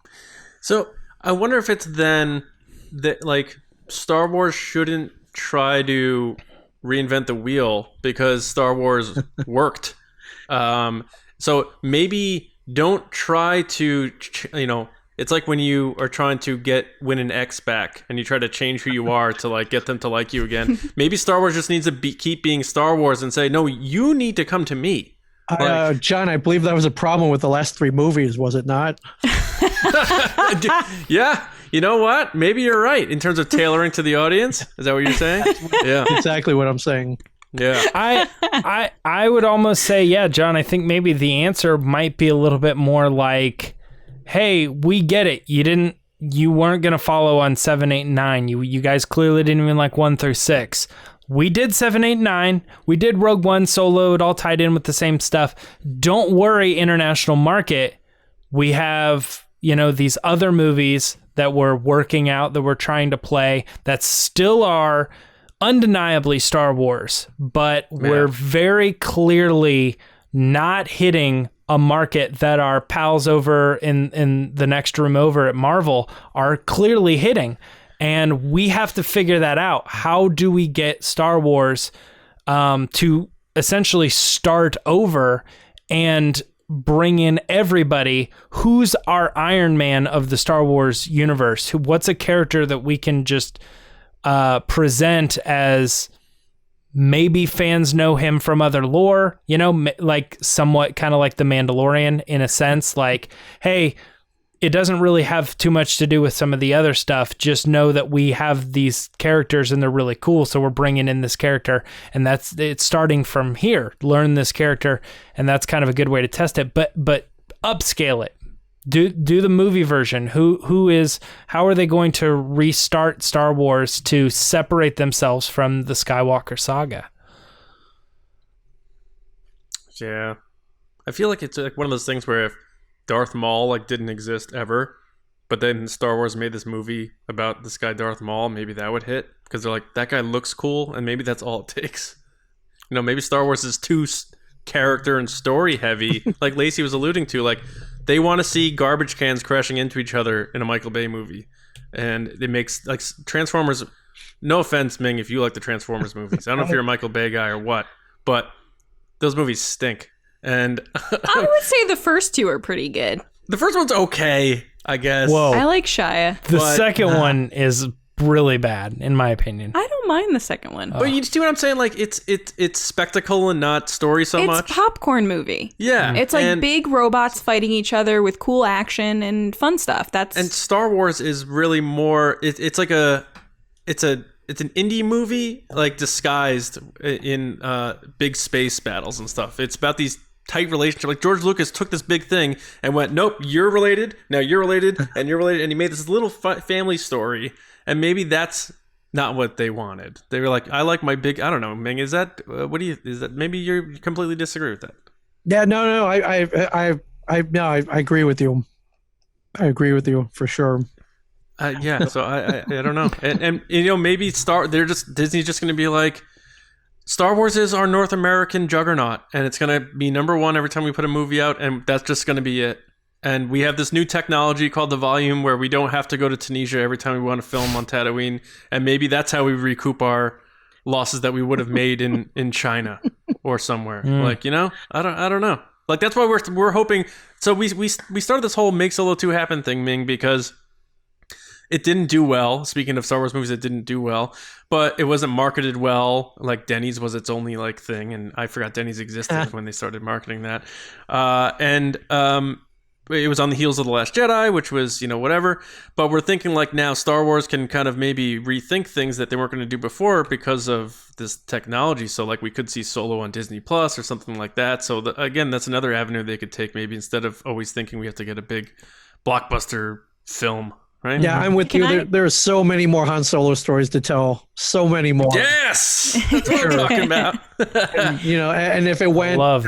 So I wonder if it's then that like Star Wars shouldn't try to reinvent the wheel because Star Wars worked. So maybe don't try to, it's like when you are trying to win an ex back and you try to change who you are to like get them to like you again. Maybe Star Wars just needs to keep being Star Wars and say, "No, you need to come to me." John, I believe that was a problem with the last 3 movies, was it not? Yeah. You know what? Maybe you're right in terms of tailoring to the audience. Is that what you're saying? Yeah. Exactly what I'm saying. Yeah. I would almost say, yeah, John, I think maybe the answer might be a little bit more like, "Hey, we get it. You weren't going to follow on 7, 8, and 9. You guys clearly didn't even like 1 through 6. We did 7, 8, 9. We did Rogue One, Solo. It all tied in with the same stuff. Don't worry, international market. We have, these other movies that we're working out, that we're trying to play, that still are undeniably Star Wars, but we're very clearly not hitting a market that our pals over in the next room over at Marvel are clearly hitting. And we have to figure that out. How do we get Star Wars to essentially start over and bring in everybody? Who's our Iron Man of the Star Wars universe? What's a character that we can just present as maybe fans know him from other lore, like somewhat kind of like the Mandalorian in a sense, like, hey, it doesn't really have too much to do with some of the other stuff. Just know that we have these characters and they're really cool. So we're bringing in this character, and it's starting from here. Learn this character, and that's kind of a good way to test it. But upscale it. Do the movie version. How are they going to restart Star Wars to separate themselves from the Skywalker saga? Yeah, I feel like it's like one of those things where if Darth Maul didn't exist ever, but then Star Wars made this movie about this guy Darth Maul, maybe that would hit because they're like, that guy looks cool, and maybe that's all it takes. Maybe Star Wars is too character and story heavy, like Lacey was alluding to. Like, they want to see garbage cans crashing into each other in a Michael Bay movie, and it makes like Transformers. No offense, Ming, if you like the Transformers movies, I don't know if you're a Michael Bay guy or what, but those movies stink. And I would say the first 2 are pretty good. The first one's okay, I guess. Whoa. I like Shia. The second one is really bad, in my opinion. I don't mind the second one. But you see what I'm saying? Like, it's spectacle and not story so much. It's a popcorn movie. Yeah. It's like big robots fighting each other with cool action and fun stuff. And Star Wars is really more, it's an indie movie, like disguised in big space battles and stuff. It's about these tight relationship. Like, George Lucas took this big thing and went, "Nope, you're related. Now you're related, and you're related," and he made this little family story. And maybe that's not what they wanted. They were like, "I like my big." I don't know, Ming. Is that is that? Maybe you completely disagree with that. Yeah, no. I agree with you. I agree with you for sure. Yeah, so I don't know, and maybe Disney's just going to be like, Star Wars is our North American juggernaut, and it's going to be number one every time we put a movie out, and that's just going to be it. And we have this new technology called the Volume, where we don't have to go to Tunisia every time we want to film on Tatooine, and maybe that's how we recoup our losses that we would have made in China or somewhere. Like, I don't know. Like, that's why we're hoping. So we started this whole Make Solo 2 happen thing, Ming, because it didn't do well. Speaking of Star Wars movies, it didn't do well, but it wasn't marketed well. Like, Denny's was its only thing, and I forgot Denny's existed when they started marketing that. It was on the heels of The Last Jedi, which was, whatever. But we're thinking like now Star Wars can kind of maybe rethink things that they weren't going to do before because of this technology. So like we could see Solo on Disney Plus or something like that. So again, that's another avenue they could take, maybe, instead of always thinking we have to get a big blockbuster film. Right? Yeah, I'm with you. There are so many more Han Solo stories to tell. So many more. Yes, that's what we're talking about. and if it went,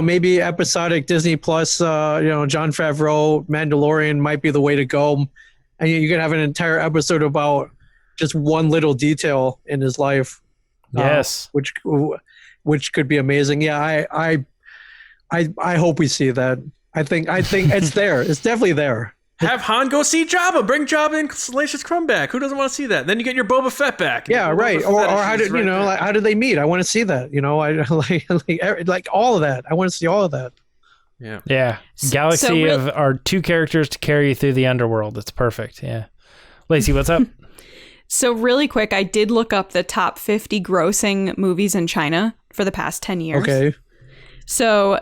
maybe episodic Disney Plus, Jon Favreau, Mandalorian might be the way to go, and you could have an entire episode about just one little detail in his life. Yes, which could be amazing. Yeah, I hope we see that. I think it's there. It's definitely there. Have Han go see Jabba. Bring Jabba and Salacious Crumb back. Who doesn't want to see that? Then you get your Boba Fett back. Yeah, right. Or how did how did they meet? I want to see that. I like all of that. I want to see all of that. Yeah. Yeah. Galaxy of our two characters to carry you through the underworld. It's perfect. Yeah. Lacey, what's up? So really quick, I did look up the top 50 grossing movies in China for the past 10 years. Okay. So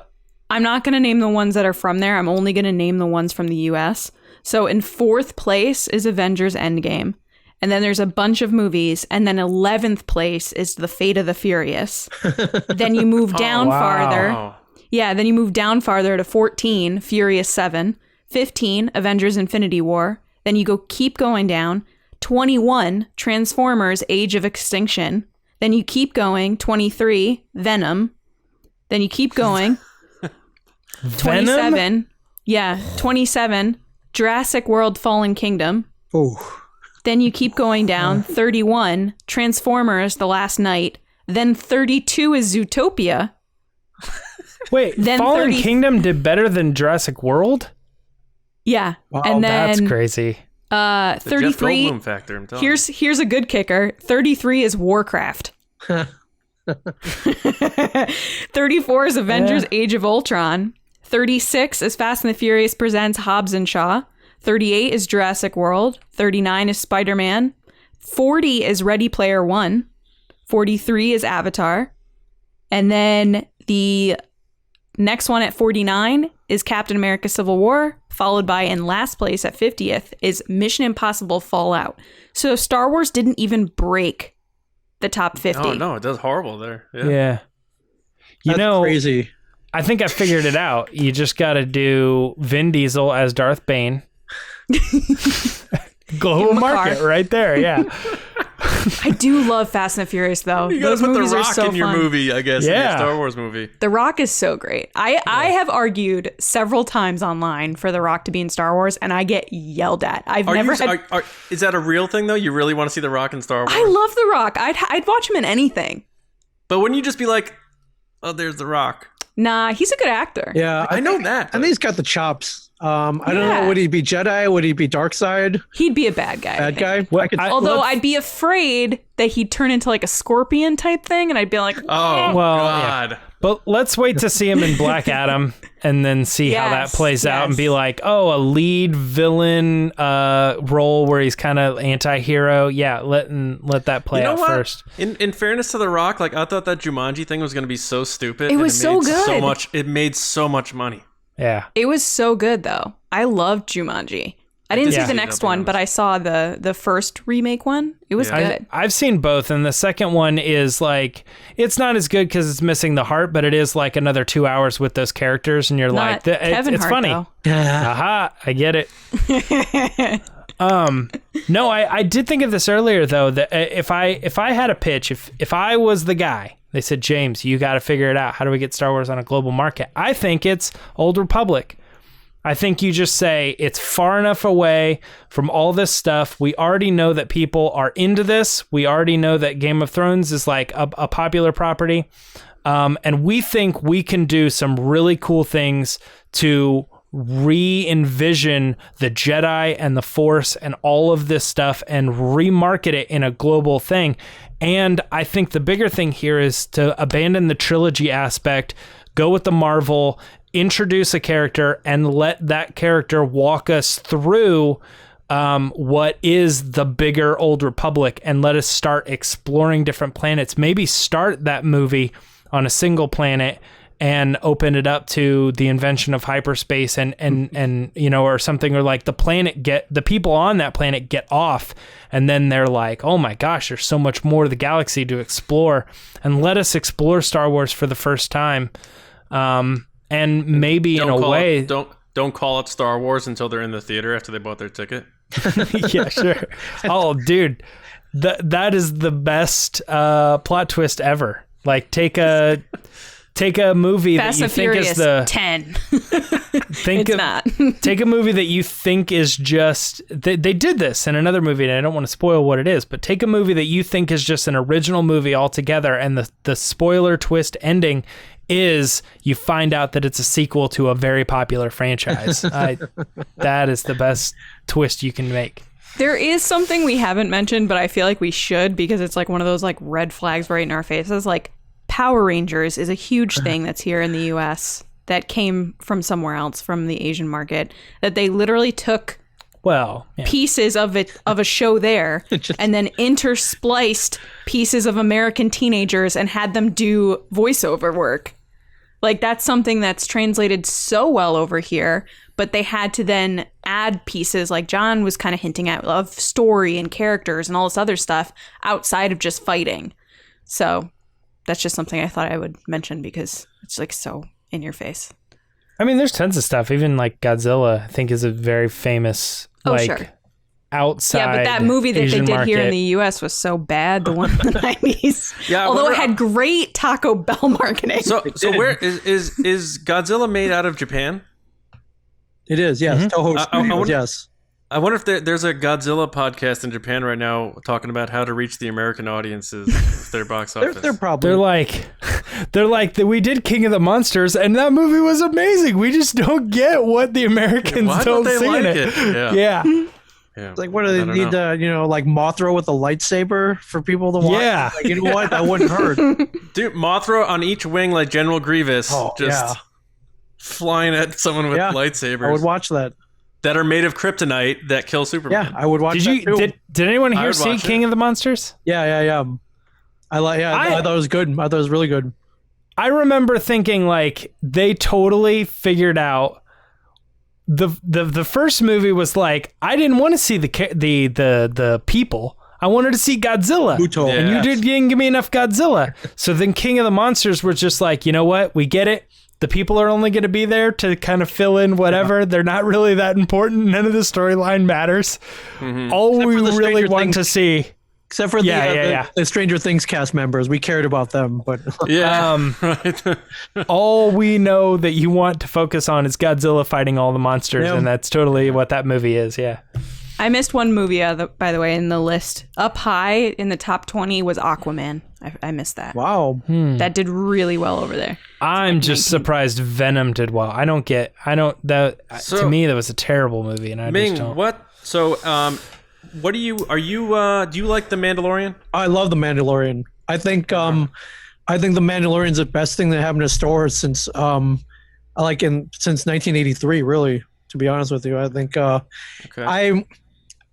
I'm not going to name the ones that are from there. I'm only going to name the ones from the US. So in 4th place is Avengers Endgame. And then there's a bunch of movies. And then 11th place is The Fate of the Furious. Then you move down farther. Yeah, then you move down farther to 14, Furious 7. 15, Avengers Infinity War. Then you keep going down. 21, Transformers Age of Extinction. Then you keep going. 23, Venom. Then you keep going. 27. Yeah, 27, Jurassic World Fallen Kingdom. Oh. Then you keep going down. 31, Transformers The Last Night. Then 32 is Zootopia. Wait, then Fallen Kingdom did better than Jurassic World? Yeah. Wow, and then that's crazy. 33. Jeff factor, I'm telling here's a good kicker. 33 is Warcraft. 34 is Avengers Age of Ultron. 36 is Fast and the Furious Presents Hobbs and Shaw. 38 is Jurassic World. 39 is Spider-Man. 40 is Ready Player One. 43 is Avatar. And then the next one at 49 is Captain America Civil War, followed by, in last place at 50th, is Mission Impossible Fallout. So Star Wars didn't even break the top 50. No, it does horrible there. Yeah. That's crazy. I think I figured it out. You just got to do Vin Diesel as Darth Bane. Global market right there. Yeah. I do love Fast and the Furious, though. You gotta Those put movies The are Rock so in your fun. movie, I guess. Yeah. In your Star Wars movie. The Rock is so great. I have argued several times online for The Rock to be in Star Wars, and I get yelled at. Is that a real thing, though? You really want to see The Rock in Star Wars? I love The Rock. I'd watch him in anything. But wouldn't you just be like, oh, there's The Rock? Nah, he's a good actor. Yeah, I know that. I think he's got the chops. I don't know. Would he be Jedi? Would he be dark side? He'd be a bad guy. Bad guy? Although I'd be afraid that he'd turn into like a scorpion type thing, and I'd be like, oh, well, God. Yeah. But let's wait to see him in Black Adam and then see how that plays out and be like, oh, a lead villain role where he's kind of anti-hero. Yeah, let that play out first. In fairness to The Rock, like I thought that Jumanji thing was going to be so stupid. It was so good. It made so much money. Yeah. It was so good, though. I loved Jumanji. I didn't see the next one, but I saw the first remake one. It was good. I've seen both, and the second one is like, it's not as good because it's missing the heart, but it is like another 2 hours with those characters, and you're Not like, Kevin it's Hart, funny. Aha, I get it. No, I did think of this earlier though, that if I had a pitch, if I was the guy, they said, James, you got to figure it out. How do we get Star Wars on a global market? I think it's Old Republic. I think you just say it's far enough away from all this stuff. We already know that people are into this. We already know that Game of Thrones is like a popular property. And we think we can do some really cool things to re-envision the Jedi and the Force and all of this stuff and remarket it in a global thing. And I think the bigger thing here is to abandon the trilogy aspect, go with the Marvel, introduce a character, and let that character walk us through what is the bigger Old Republic, and let us start exploring different planets. Maybe start that movie on a single planet and open it up to the invention of hyperspace and you know, or something, or like the people on that planet get off, and then they're like, oh my gosh, there's so much more of the galaxy to explore, and let us explore Star Wars for the first time. And maybe in a way, don't call it Star Wars until they're in the theater after they bought their ticket. Yeah, sure. Oh, dude, that is the best plot twist ever. Like take a movie Fast that you and think Furious is the 10. it's not. Take a movie that you think is just they did this in another movie, and I don't want to spoil what it is, but take a movie that you think is just an original movie altogether, and the spoiler twist ending is you find out that it's a sequel to a very popular franchise. That is the best twist you can make. There is something we haven't mentioned, but I feel like we should, because it's like one of those like red flags right in our faces. Like Power Rangers is a huge thing that's here in the US that came from somewhere else, from the Asian market, that they literally took pieces of a show there and then interspliced pieces of American teenagers and had them do voiceover work. Like that's something that's translated so well over here, but they had to then add pieces, like John was kind of hinting at, of story and characters and all this other stuff outside of just fighting. So that's just something I thought I would mention because it's like so in your face. I mean, there's tons of stuff. Even like Godzilla, I think, is a very famous outside. Yeah, but that movie that Asian they did here in market. the US was so bad, the one in the 90s. Yeah, although it had great Taco Bell marketing. So where is Godzilla made out of Japan? It is, yes. Toho Studios, yes. I wonder if there's a Godzilla podcast in Japan right now talking about how to reach the American audiences with their box office. They're probably they're like we did King of the Monsters, and that movie was amazing. We just don't get what the Americans Why don't they see like in it? Yeah. Yeah. like, what do they need? Like Mothra with a lightsaber for people to watch. Yeah. Like, you know what? That wouldn't hurt. Dude, Mothra on each wing like General Grievous, flying at someone with lightsabers. I would watch that. That are made of kryptonite that kill Superman. Yeah, I would watch that too. Did anyone I here would see watch King of the Monsters? Yeah. I thought it was good. I thought it was really good. I remember thinking like they totally figured out the first movie was like, I didn't want to see the people. I wanted to see Godzilla. Muto. And you didn't give me enough Godzilla. So then King of the Monsters was just like, you know what? We get it. The people are only going to be there to kind of fill in whatever. Yeah. They're not really that important. None of the storyline matters. Mm-hmm. All we really want to see. Except for the Stranger Things cast members. We cared about them. But all we know that you want to focus on is Godzilla fighting all the monsters. Yeah. And that's totally what that movie is. Yeah. I missed one movie, by the way, in the list. Up high in the top 20 was Aquaman. I missed that. Wow. That did really well over there. I'm just surprised Venom did well. To me, that was a terrible movie. And Ming, what? So, do you like The Mandalorian? I love The Mandalorian. I think The Mandalorian's the best thing that happened to Star Wars since 1983, really, to be honest with you. I think,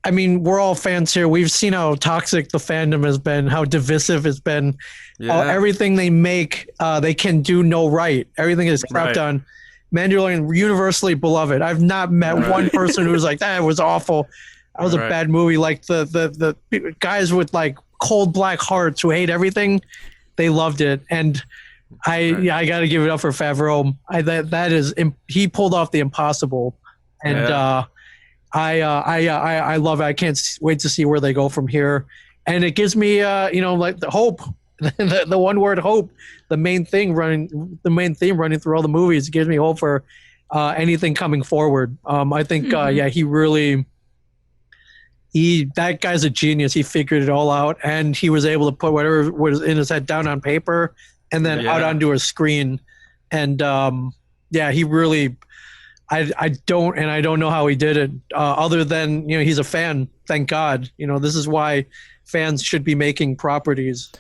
I mean, we're all fans here. We've seen how toxic the fandom has been, how divisive it's been. Yeah. Everything they make, they can do no right. Everything is crapped on. Mandalorian, universally beloved. I've not met one person who was like, that was awful. That was a bad movie. Like the guys with like cold black hearts who hate everything, they loved it. And I got to give it up for Favreau. He pulled off the impossible. And I love it. I can't wait to see where they go from here. And it gives me, like the hope, the one word hope, the main theme running through all the movies. It gives me hope for anything coming forward. I think that guy's a genius. He figured it all out, and he was able to put whatever was in his head down on paper and then out onto a screen. And he really. I don't know how he did it. Other than he's a fan. Thank God. This is why fans should be making properties.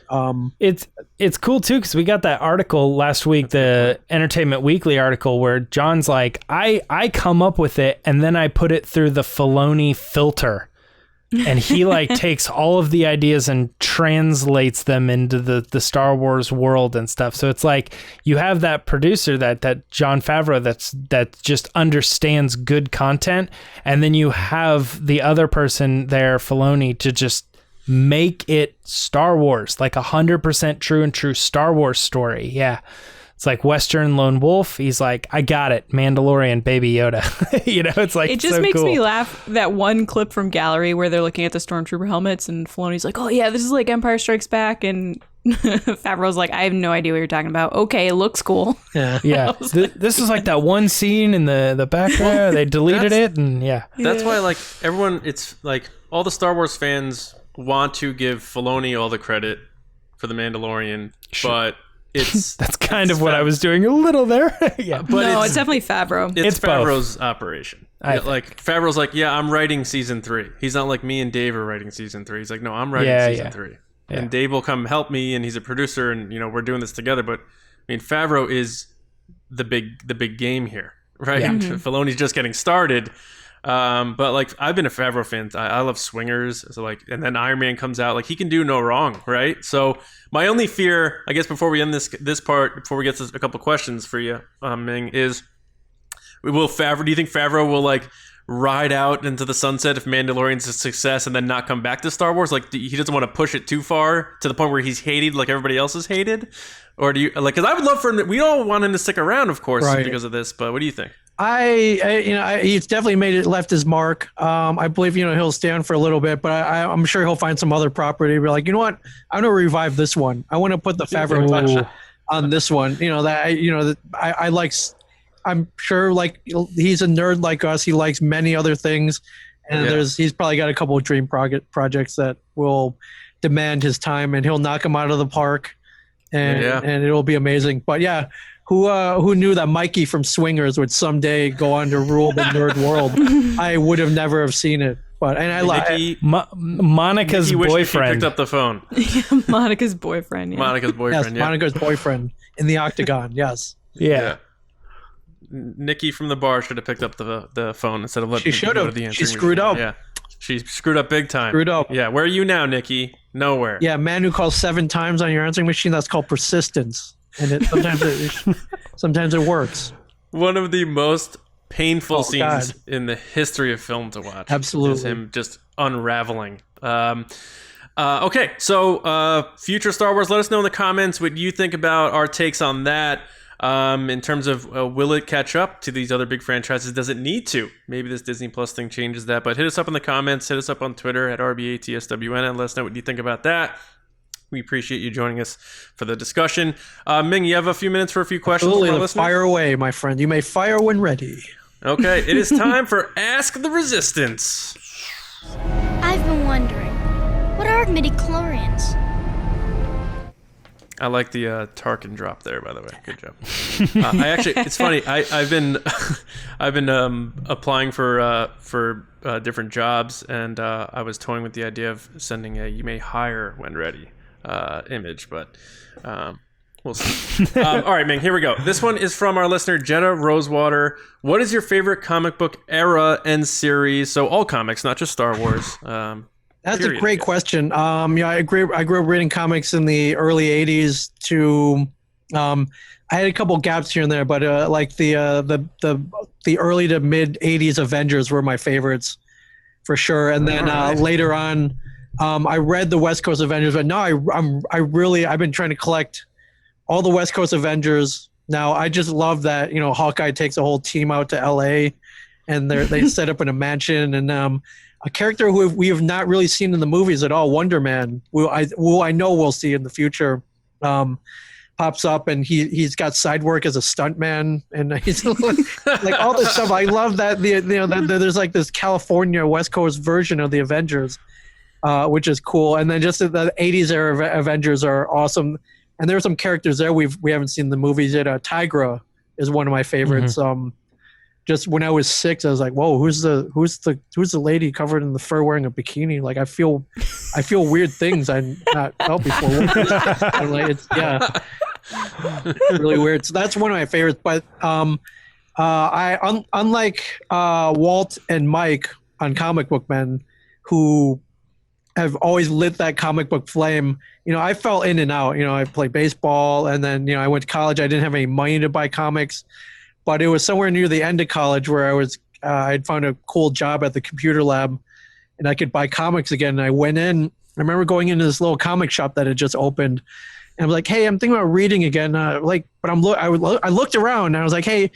It's cool too because we got that article last week, the Entertainment Weekly article, where John's like, I come up with it and then I put it through the Filoni filter. And he like takes all of the ideas and translates them into the Star Wars world and stuff. So it's like you have that producer that Jon Favreau that just understands good content, and then you have the other person there, Filoni, to just make it Star Wars, like 100% true Star Wars story. Yeah. It's like Western Lone Wolf. He's like, I got it. Mandalorian, Baby Yoda. It's like, it just so makes cool. me laugh. That one clip from Gallery where they're looking at the Stormtrooper helmets and Filoni's like, oh yeah, this is like Empire Strikes Back. And Favreau's like, I have no idea what you're talking about. Okay, it looks cool. Yeah. This is like that one scene in the back there. They deleted it. And That's why like everyone, it's like all the Star Wars fans want to give Filoni all the credit for the Mandalorian, but that's kind of what I was doing a little there. But no, it's definitely Favreau. It's both. Favreau's operation. Like Favreau's like, yeah, I'm writing season 3. He's not like me and Dave are writing season 3. He's like, no, I'm writing season 3. Yeah. And Dave will come help me, and he's a producer, and we're doing this together. But I mean, Favreau is the big game here, right? Yeah. Filoni's just getting started. But like I've been a Favreau fan. I love swingers. So like, and then Iron Man comes out, like he can do no wrong, right? So my only fear, I guess, before we end this part, before we get to a couple of questions for you, Ming, is do you think Favreau will like ride out into the sunset if Mandalorian's a success and then not come back to Star Wars? Like he doesn't want to push it too far to the point where he's hated like everybody else is hated? Or do you like, because I would love for him, we all want him to stick around, of course, because of this, but what do you think? He's definitely left his mark. I believe, he'll stay on for a little bit, but I'm sure he'll find some other property. Be like, you know what? I'm going to revive this one. I want to put the Favreau touch on this one. I like, I'm sure like he's a nerd like us. He likes many other things. And he's probably got a couple of dream projects that will demand his time, and he'll knock them out of the park, and it'll be amazing. But yeah, who knew that Mikey from Swingers would someday go on to rule the nerd world? I would have never have seen it. But Monica's boyfriend picked up the phone. Monica's boyfriend. Yeah. Monica's boyfriend. Yes, Monica's boyfriend in the Octagon. Yes. Yeah. Nikki from the bar should have picked up the phone instead of letting she should have. She screwed up. Yeah, she screwed up big time. Screwed up. Yeah, where are you now, Nikki? Nowhere. Yeah, man who calls 7 times on your answering machine, that's called persistence, and sometimes it works. One of the most painful scenes in the history of film to watch. Absolutely, is him just unraveling. Okay, so future Star Wars. Let us know in the comments what you think about our takes on that. In terms of will it catch up to these other big franchises? Does it need to? Maybe this Disney Plus thing changes that. But hit us up in the comments. Hit us up on Twitter at RBATSWN and let us know what you think about that. We appreciate you joining us for the discussion. Ming, you have a few minutes for a few questions. Absolutely. Fire away, my friend. You may fire when ready. Okay, it is time for Ask the Resistance. I've been wondering, what are midichlorians? I like the Tarkin drop there, by the way. Good job. It's funny. I've been applying for different jobs, and I was toying with the idea of sending a "you may hire when ready" image, but we'll see. All right, Ming. Here we go. This one is from our listener Jenna Rosewater. What is your favorite comic book era and series? So all comics, not just Star Wars. That's a great question. I grew up reading comics in the early '80s. I had a couple gaps here and there, but like the early to mid '80s Avengers were my favorites for sure. And then later on, I read the West Coast Avengers, but now I've been trying to collect all the West Coast Avengers. Now I just love that Hawkeye takes a whole team out to L.A. and they set up in a mansion, and a character who we have not really seen in the movies at all, Wonder Man, who I know we'll see in the future, pops pops up and he's got side work as a stuntman, and he's like all this stuff. I love that there's like this California West Coast version of the Avengers, which is cool. And then just the 80s era Avengers are awesome. And there are some characters there we haven't seen the movies yet. Tigra is one of my favorites. Just when I was 6, I was like, "Whoa, who's the lady covered in the fur wearing a bikini?" Like I feel weird things I not felt before. I'm like, it's really weird. So that's one of my favorites. But unlike Walt and Mike on Comic Book Men, who have always lit that comic book flame, I fell in and out. I played baseball, and then I went to college. I didn't have any money to buy comics. But it was somewhere near the end of college where I'd found a cool job at the computer lab, and I could buy comics again. And I went in. I remember going into this little comic shop that had just opened, and I'm like, "Hey, I'm thinking about reading again." I looked around and I was like, "Hey,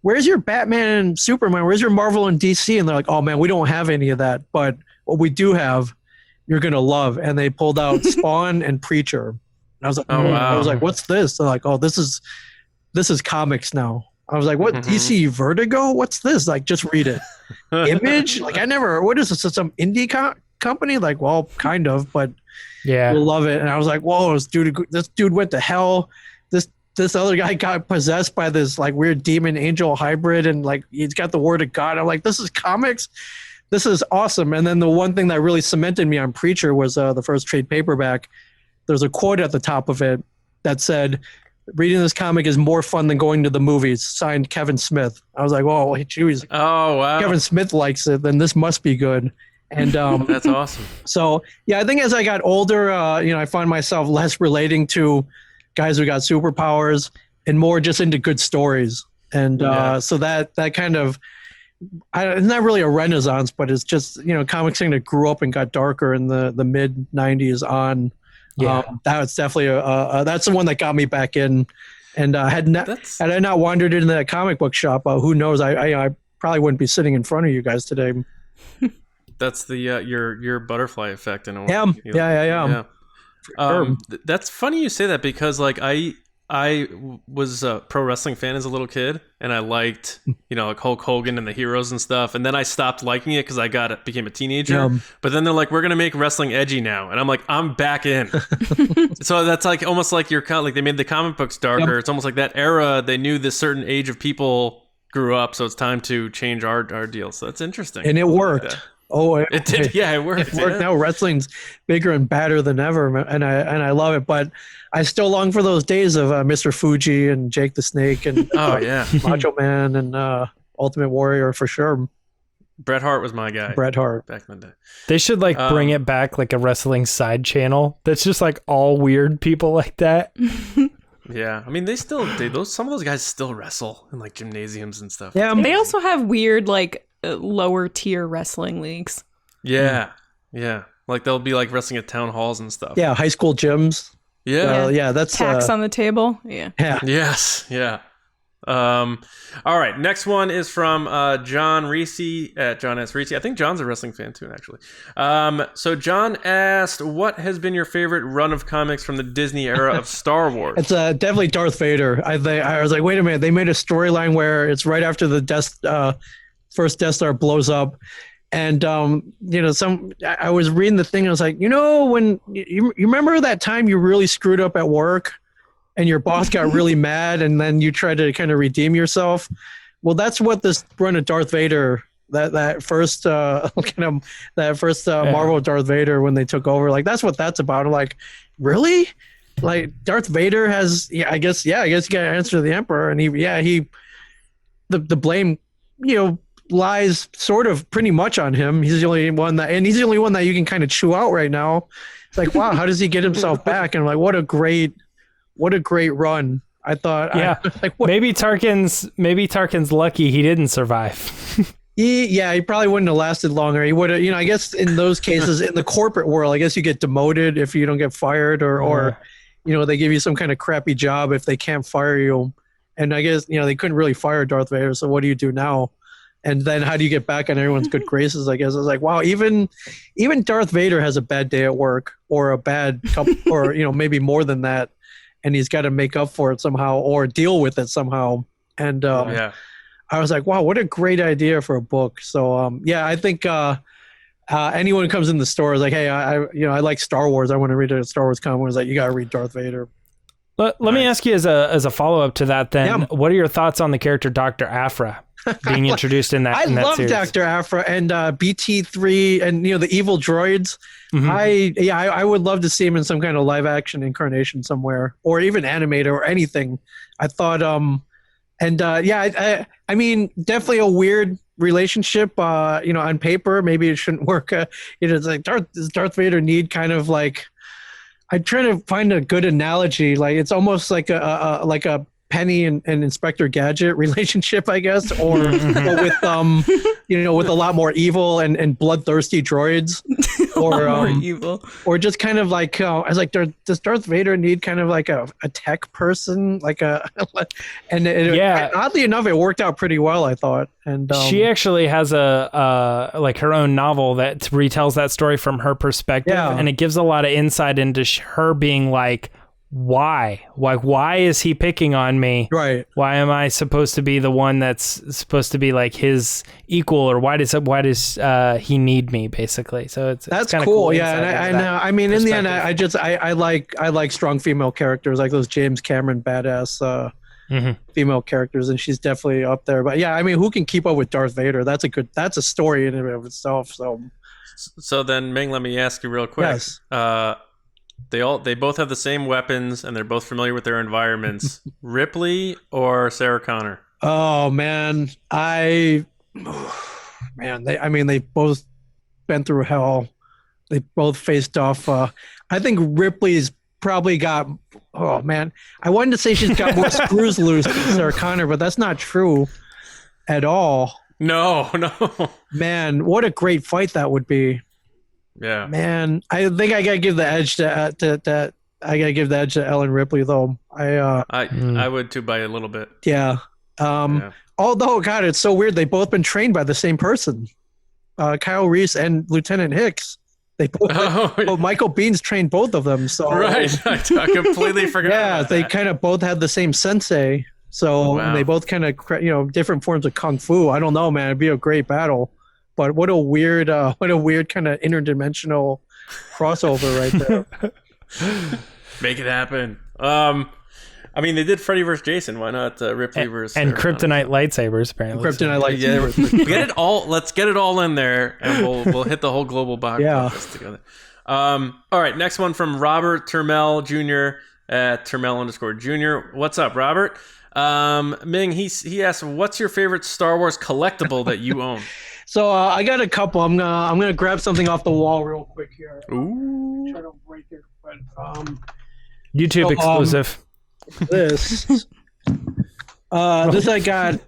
where's your Batman and Superman? Where's your Marvel and DC?" And they're like, "Oh man, we don't have any of that. But what we do have, you're gonna love." And they pulled out Spawn and Preacher. And I was like, "Oh wow!" I was like, "What's this?" They're like, "Oh, this is comics now." I was like, what, DC Vertigo? What's this? Like, just read it. Image? Like, what is this? Some indie company? Like, well, kind of, but yeah, you'll love it. And I was like, whoa, this dude went to hell. This other guy got possessed by this, like, weird demon angel hybrid, and, like, he's got the word of God. I'm like, this is comics? This is awesome. And then the one thing that really cemented me on Preacher was the first trade paperback. There's a quote at the top of it that said, "Reading this comic is more fun than going to the movies." Signed, Kevin Smith. I was like, "Whoa, geez. Oh wow, Kevin Smith likes it, then this must be good." And that's awesome. So yeah, I think as I got older, I find myself less relating to guys who got superpowers and more just into good stories. And so that kind of, it's not really a renaissance, but it's just comics thing that grew up and got darker in the mid '90s on. Yeah, that's definitely that's the one that got me back in. And had I not wandered into that comic book shop, who knows? I probably wouldn't be sitting in front of you guys today. That's the your butterfly effect in a way. Yeah. That's funny you say that, because like I was a pro wrestling fan as a little kid, and I liked, like Hulk Hogan and the Heroes and stuff. And then I stopped liking it because I became a teenager. But then they're like, we're going to make wrestling edgy now. And I'm like, I'm back in. So that's like almost like like they made the comic books darker. Yep. It's almost like that era. They knew this certain age of people grew up. So it's time to change our deal. So that's interesting. And it worked. It did. Yeah, it worked. It worked. Now wrestling's bigger and badder than ever, and I love it. But I still long for those days of Mr. Fuji and Jake the Snake and Macho Man and Ultimate Warrior for sure. Bret Hart was my guy. Bret Hart back in the day. They should bring it back, like a wrestling side channel that's just like all weird people like that. Yeah, I mean some of those guys still wrestle in like gymnasiums and stuff. Yeah, they also have weird lower tier wrestling leagues. Yeah. Like they'll be like wrestling at town halls and stuff. Yeah, high school gyms. Yeah, that's tax on the table. Yeah. Yes. Yeah. All right. Next one is from John Reese at John S. Reese. I think John's a wrestling fan too, actually. So John asked, "What has been your favorite run of comics from the Disney era of Star Wars?" It's definitely Darth Vader. I was like, wait a minute. They made a storyline where it's right after the first Death Star blows up. And, I was reading the thing. I was like, when you remember that time you really screwed up at work and your boss got really mad and then you tried to kind of redeem yourself. Well, that's what this run of Darth Vader, that first Marvel Darth Vader, when they took over, like, that's what that's about. I'm like, really? Like, Darth Vader has, I guess you got to answer to the Emperor. And the blame, lies sort of pretty much on him. He's the only one that you can kind of chew out right now. It's like, wow, how does he get himself back? And I'm like, what a great run. I thought, maybe Tarkin's lucky he didn't survive. He probably wouldn't have lasted longer. He would have, I guess in those cases in the corporate world, I guess you get demoted if you don't get fired or they give you some kind of crappy job if they can't fire you. And I guess, they couldn't really fire Darth Vader. So what do you do now? And then how do you get back on everyone's good graces? I guess I was like, wow, even Darth Vader has a bad day at work or a bad couple, or maybe more than that. and he's got to make up for it somehow or deal with it somehow. And Yeah. I was like, wow, what a great idea for a book. So yeah, I think anyone who comes in the store is like, hey, I like Star Wars. I want to read a Star Wars comic. It's like, you got to read Darth Vader. Let me ask you as a follow-up to that then, what are your thoughts on the character Dr. Afra being introduced in that I love series? Dr. Afra and BT3 and the evil droids. Mm-hmm. I would love to see him in some kind of live action incarnation somewhere, or even animated or anything. I thought I mean, definitely a weird relationship on paper. Maybe it shouldn't work. It's like does Darth Vader need kind of like, I'm trying to find a good analogy. Like it's almost like a Penny and Inspector Gadget relationship, I guess, or with a lot more evil and bloodthirsty droids, or evil, or just kind of like I was like, does Darth Vader need kind of like a tech person, like and oddly enough, it worked out pretty well, I thought. And she actually has a like her own novel that retells that story from her perspective, and it gives a lot of insight into her being like, why is he picking on me? Right. Why am I supposed to be the one that's supposed to be like his equal, or why does he need me, basically? So that's kind of cool. Yeah, and I mean, in the end, I like strong female characters, like those James Cameron badass female characters, and she's definitely up there. But yeah, I mean, who can keep up with Darth Vader? That's a story in and of itself. So then, Ming, let me ask you real quick. Yes. They both have the same weapons, and they're both familiar with their environments. Ripley or Sarah Connor? Oh man, they both been through hell. They both faced off. I think Ripley's probably got. Oh man, I wanted to say she's got more screws loose than Sarah Connor, but that's not true at all. No. Man, what a great fight that would be. Yeah, man, I think I gotta give the edge to Ellen Ripley, though. I would too, by a little bit. Yeah. Although, God, it's so weird. They've both been trained by the same person, Kyle Reese and Lieutenant Hicks. They both. Michael Bihn's trained both of them. So right, I completely forgot. Yeah, they kind of both had the same sensei. So wow. They both kind of different forms of kung fu. I don't know, man. It'd be a great battle. But what a weird kind of interdimensional crossover right there. Make it happen. I mean, they did Freddy vs. Jason. Why not Ripley versus and Kryptonite lightsabers? Apparently, Kryptonite lightsabers. Get it all. Let's get it all in there, and we'll hit the whole global box office together. All right, next one from Robert Turmel Jr. at Turmel_Jr. What's up, Robert? Ming, he asked, "What's your favorite Star Wars collectible that you own?" So I got a couple. I'm gonna grab something off the wall real quick here. Ooh. Try to break it, but YouTube exclusive. This I got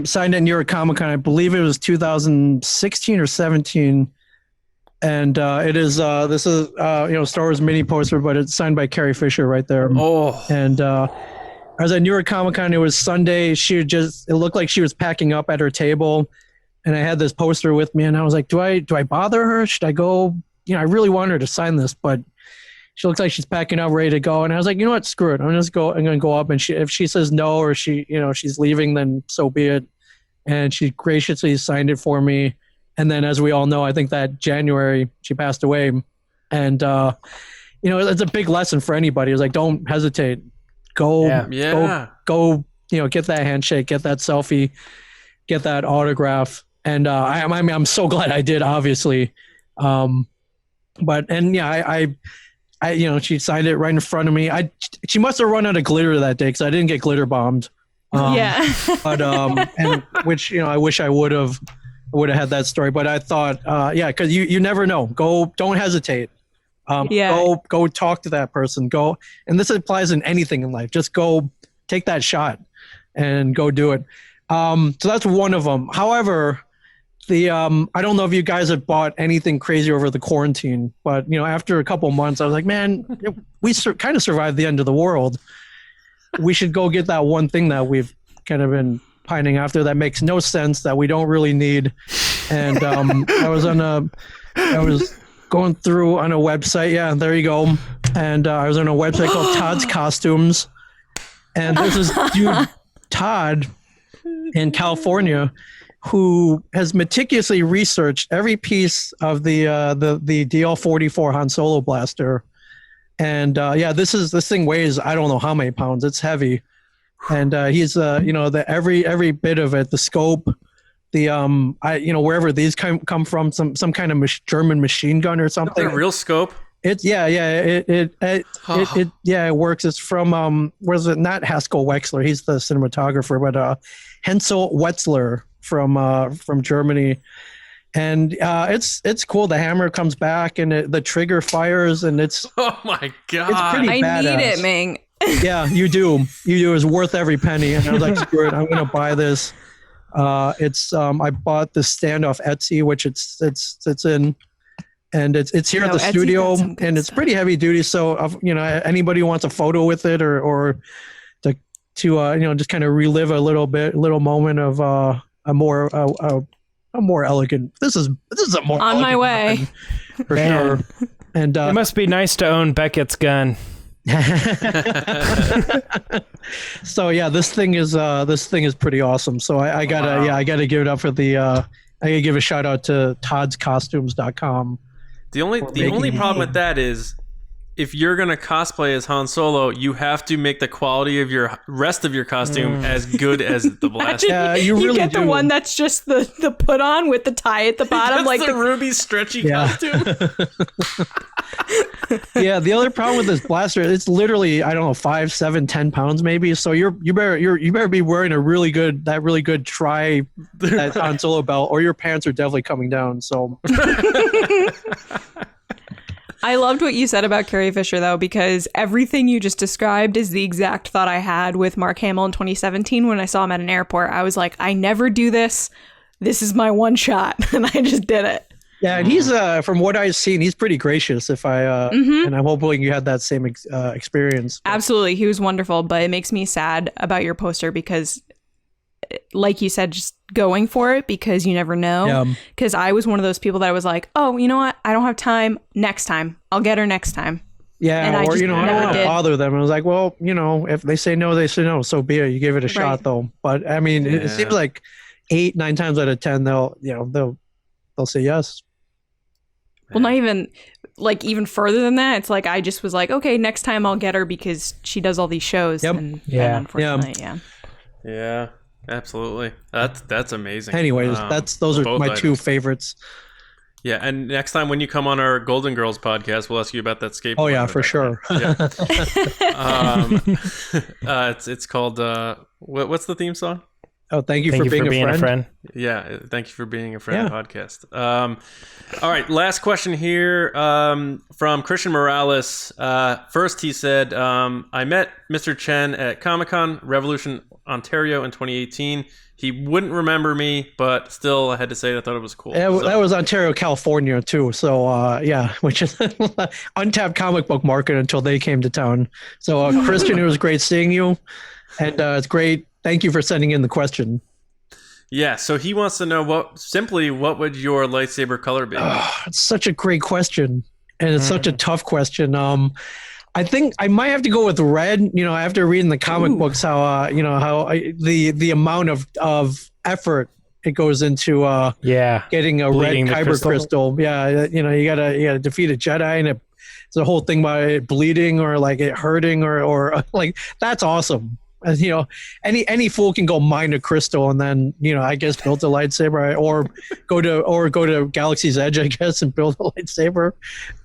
signed at New York Comic Con. I believe it was 2016 or 17, and it is this is Star Wars mini poster, but it's signed by Carrie Fisher right there. Oh, and I was at New York Comic Con. It was Sunday. It looked like she was packing up at her table. And I had this poster with me, and I was like, do I bother her? Should I go? I really want her to sign this, but she looks like she's packing up, ready to go. And I was like, you know what? Screw it. I'm going to go up, and if she says no, or she's leaving, then so be it. And she graciously signed it for me. And then, as we all know, I think that January she passed away. And it's a big lesson for anybody. It's like, don't hesitate. Go, go. Get that handshake, get that selfie, get that autograph. And I'm so glad I did, obviously. She signed it right in front of me. She must have run out of glitter that day because I didn't get glitter bombed. But and which I wish I would have had that story. But I thought, because you never know. Don't hesitate. Go talk to that person. Go, and this applies in anything in life. Just go take that shot and go do it. So that's one of them. However, I don't know if you guys have bought anything crazy over the quarantine, but after a couple months, I was like, man, we kind of survived the end of the world. We should go get that one thing that we've kind of been pining after that makes no sense, that we don't really need. And I was going through on a website. Yeah, there you go. and I was on a website called Todd's Costumes, and there's this dude Todd in California who has meticulously researched every piece of the DL-44 Han Solo blaster. And this thing weighs I don't know how many pounds. It's heavy, and he's every bit of it, the scope, the wherever these come from, some kind of German machine gun or something. A real scope. It works. It's from where's it? Not Haskell Wexler. He's the cinematographer, but Hensel Wetzler from Germany. And it's cool. The hammer comes back and the trigger fires, and it's oh my god! It's pretty badass. I need it, Ming. Yeah, you do. It's worth every penny. And I was like, screw it, I'm gonna buy this. I bought the stand off Etsy, which it's in, and it's here at the Etsy studio, and it's stuff. pretty heavy duty. So anybody who wants a photo with it or to just kind of relive a little moment of a more elegant. This is a more On my elegant way. weapon, for Man. sure. And It must be nice to own Beckett's gun. so yeah, this thing is pretty awesome. So I gotta give it up for the I gotta give a shout out to toddscostumes.com. The only problem with that is if you're gonna cosplay as Han Solo, you have to make the quality of your rest of your costume as good as the blaster. Yeah, you really get the do. one that's just the put on with the tie at the bottom, That's like the Ruby stretchy costume. Yeah, the other problem with this blaster, it's literally, I don't know, 5, 7, 10 pounds maybe. So you better be wearing a really good that Han Solo belt, or your pants are definitely coming down. So I loved what you said about Carrie Fisher, though, because everything you just described is the exact thought I had with Mark Hamill in 2017 when I saw him at an airport. I was like, I never do this. This is my one shot. And I just did it. yeah, and he's from what I've seen, he's pretty gracious. And I'm hoping you had that same experience. Absolutely. He was wonderful. But it makes me sad about your poster because, like you said, just going for it because you never know. Because I was one of those people that was like, oh, you know what? I don't have time. Next time. I'll get her next time. Yeah, And I or just I don't never want to did. bother them. I was like, well, if they say no, they say no. So be it. You give it a shot, Right. though. But I mean, it seems like 8, 9 times out of 10, they'll say yes. Well, not even even further than that. It's like I just was like, okay, next time I'll get her because she does all these shows. Yep. And Yeah. unfortunately, yeah. Yeah, absolutely. That's amazing. Anyways, those are both my items. 2 favorites. Yeah, and next time when you come on our Golden Girls podcast, we'll ask you about that skateboard. Oh yeah, for sure. Yeah. It's called what's the theme song? Oh, thank you Thank for you being for being a friend. Yeah, thank you for being a friend Yeah. podcast. All right, last question here from Christian Morales. First, he said, I met Mr. Chen at Comic-Con Revolution, Ontario in 2018. He wouldn't remember me, but still, I had to say I thought it was cool. Yeah, that was Ontario, California too. So yeah, which is untapped comic book market until they came to town. So Christian, it was great seeing you, and it's great. Thank you for sending in the question. Yeah, so he wants to know what would your lightsaber color be? It's such a great question, and it's such a tough question. I think I might have to go with red. After reading the comic books, how the amount of effort it goes into getting a Bleeding red the kyber crystal. Yeah, you gotta defeat a Jedi, and it's a whole thing about it bleeding or like it hurting or like that's awesome. And, any fool can go mine a crystal and then I guess build a lightsaber or go to Galaxy's Edge, I guess, and build a lightsaber.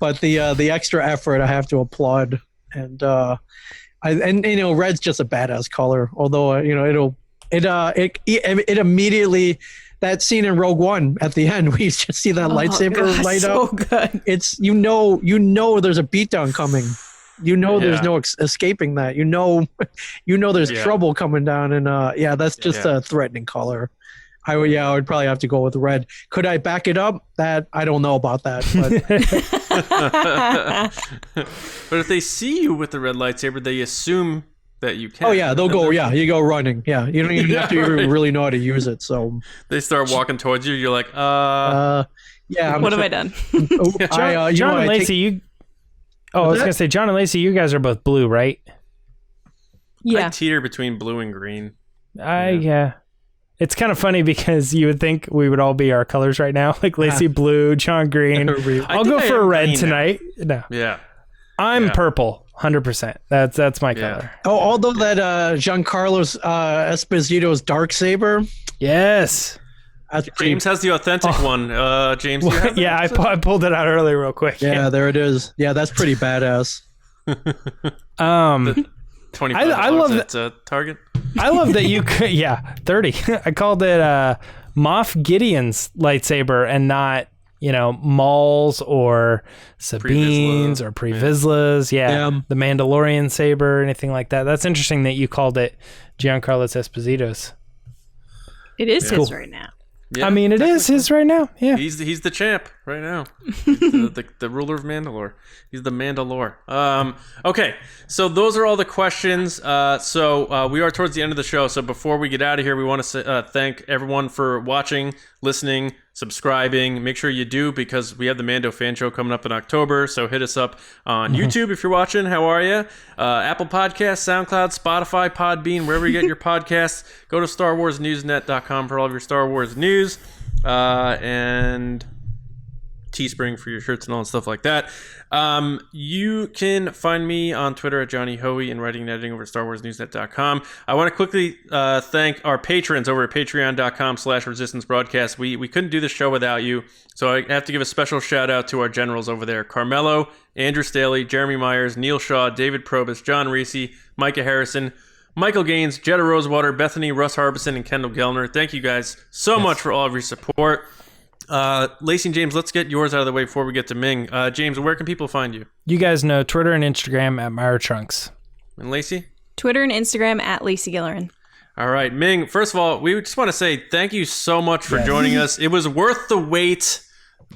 But the extra effort I have to applaud, and red's just a badass color. Although it immediately, that scene in Rogue One at the end, we just see that lightsaber light so up. Good. It's there's a beatdown coming. There's no escaping that. There's trouble coming down, and that's just a threatening color. I would probably have to go with red. Could I back it up? That I don't know about that. But But if they see you with the red lightsaber, they assume that you can. oh yeah, they'll go. Yeah, you go running. Yeah, you don't even have to even really know how to use it. So They start walking towards you. You're like, yeah. What have I done? John John and Lacey, Oh, I was going to say, John and Lacey, you guys are both blue, right? Yeah. I teeter between blue and green. Yeah. It's kind of funny because you would think we would all be our colors right now. Like Lacey blue, John green. I'll go for a red tonight. No. Yeah. I'm purple, 100%. That's my color. Oh, although that Giancarlo Esposito's dark saber. Yes. James has the authentic one. James, do you have yeah, I pulled it out earlier real quick. Yeah, there it is. Yeah, that's pretty badass. $25 I love at Target. I love that you could, 30. I called it Moff Gideon's lightsaber and not, Maul's or Sabine's or Pre Vizsla's. Yeah, the Mandalorian saber, anything like that. That's interesting that you called it Giancarlo Esposito's. It is his right now. Yeah, I mean, it is his right now. Yeah, he's the champ right now. He's the ruler of Mandalore. He's the Mandalore. Okay, so those are all the questions. So we are towards the end of the show. So before we get out of here, we want to thank everyone for watching, listening, subscribing. Make sure you do, because we have the Mando fan show coming up in October. So hit us up on YouTube if you're watching. How are you? Apple Podcasts, SoundCloud, Spotify, Podbean, wherever you get your podcasts. Go to StarWarsNewsNet.com for all of your Star Wars news, and Teespring for your shirts and all that stuff like that. You can find me on Twitter at Johnny Hoey and writing and editing over at StarWarsNewsNet.com. I want to quickly thank our patrons over at Patreon.com/Resistance Broadcast. We couldn't do the show without you, so I have to give a special shout out to our generals over there: Carmelo, Andrew Staley, Jeremy Myers, Neil Shaw, David Probus, John Reese, Micah Harrison, Michael Gaines, Jetta Rosewater, Bethany, Russ Harbison, and Kendall Gellner. Thank you guys so much for all of your support. Lacey and James, let's get yours out of the way before we get to Ming. James, where can people find you? You guys know Twitter and Instagram at Myra Trunks. And Lacey? Twitter and Instagram at Lacey Gillerin. All right, Ming, first of all, we just want to say thank you so much for joining us. It was worth the wait.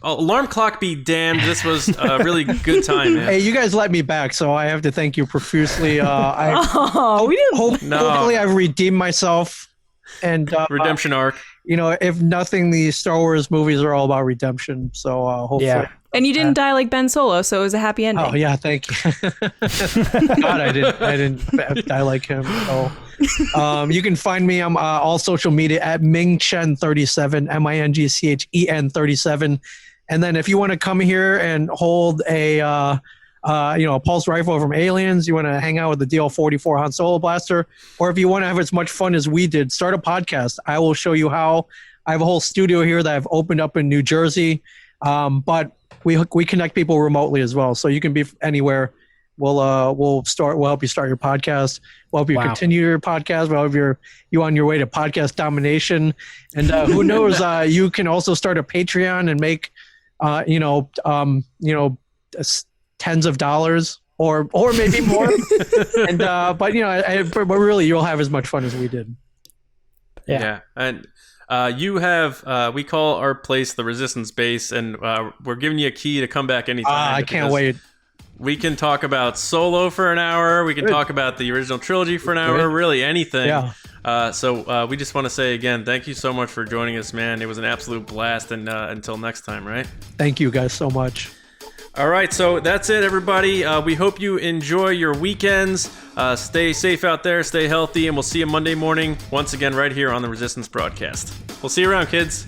Alarm clock be damned. This was a really good time, man. Hey, you guys let me back, so I have to thank you profusely. We didn't. Hopefully I've redeemed myself. And redemption arc. If nothing, the Star Wars movies are all about redemption. So hopefully. Yeah. And you didn't die like Ben Solo, so it was a happy ending. Oh yeah, thank you. God, I didn't die like him. So, you can find me on all social media at MingChen37, MINGCHEN 37. And then if you want to come here and hold a pulse rifle from Aliens, you want to hang out with the DL-44 Han Solo blaster, or if you want to have as much fun as we did, start a podcast. I will show you how. I have a whole studio here that I've opened up in New Jersey, but we connect people remotely as well, so you can be anywhere. We'll help you start your podcast. We'll help you continue your podcast. We'll help you on your way to podcast domination. And who knows, you can also start a Patreon and make tens of dollars or maybe more. And but really you'll have as much fun as we did. Yeah. And you have we call our place the Resistance Base, and we're giving you a key to come back anytime. I can't wait. We can talk about Solo for an hour. We can talk about the original trilogy for an hour. Really anything. Yeah. So we just want to say again, thank you so much for joining us, man. It was an absolute blast, and until next time, right? Thank you guys so much. All right, so that's it, everybody. We hope you enjoy your weekends. Stay safe out there, stay healthy, and we'll see you Monday morning once again right here on the Resistance Broadcast. We'll see you around, kids.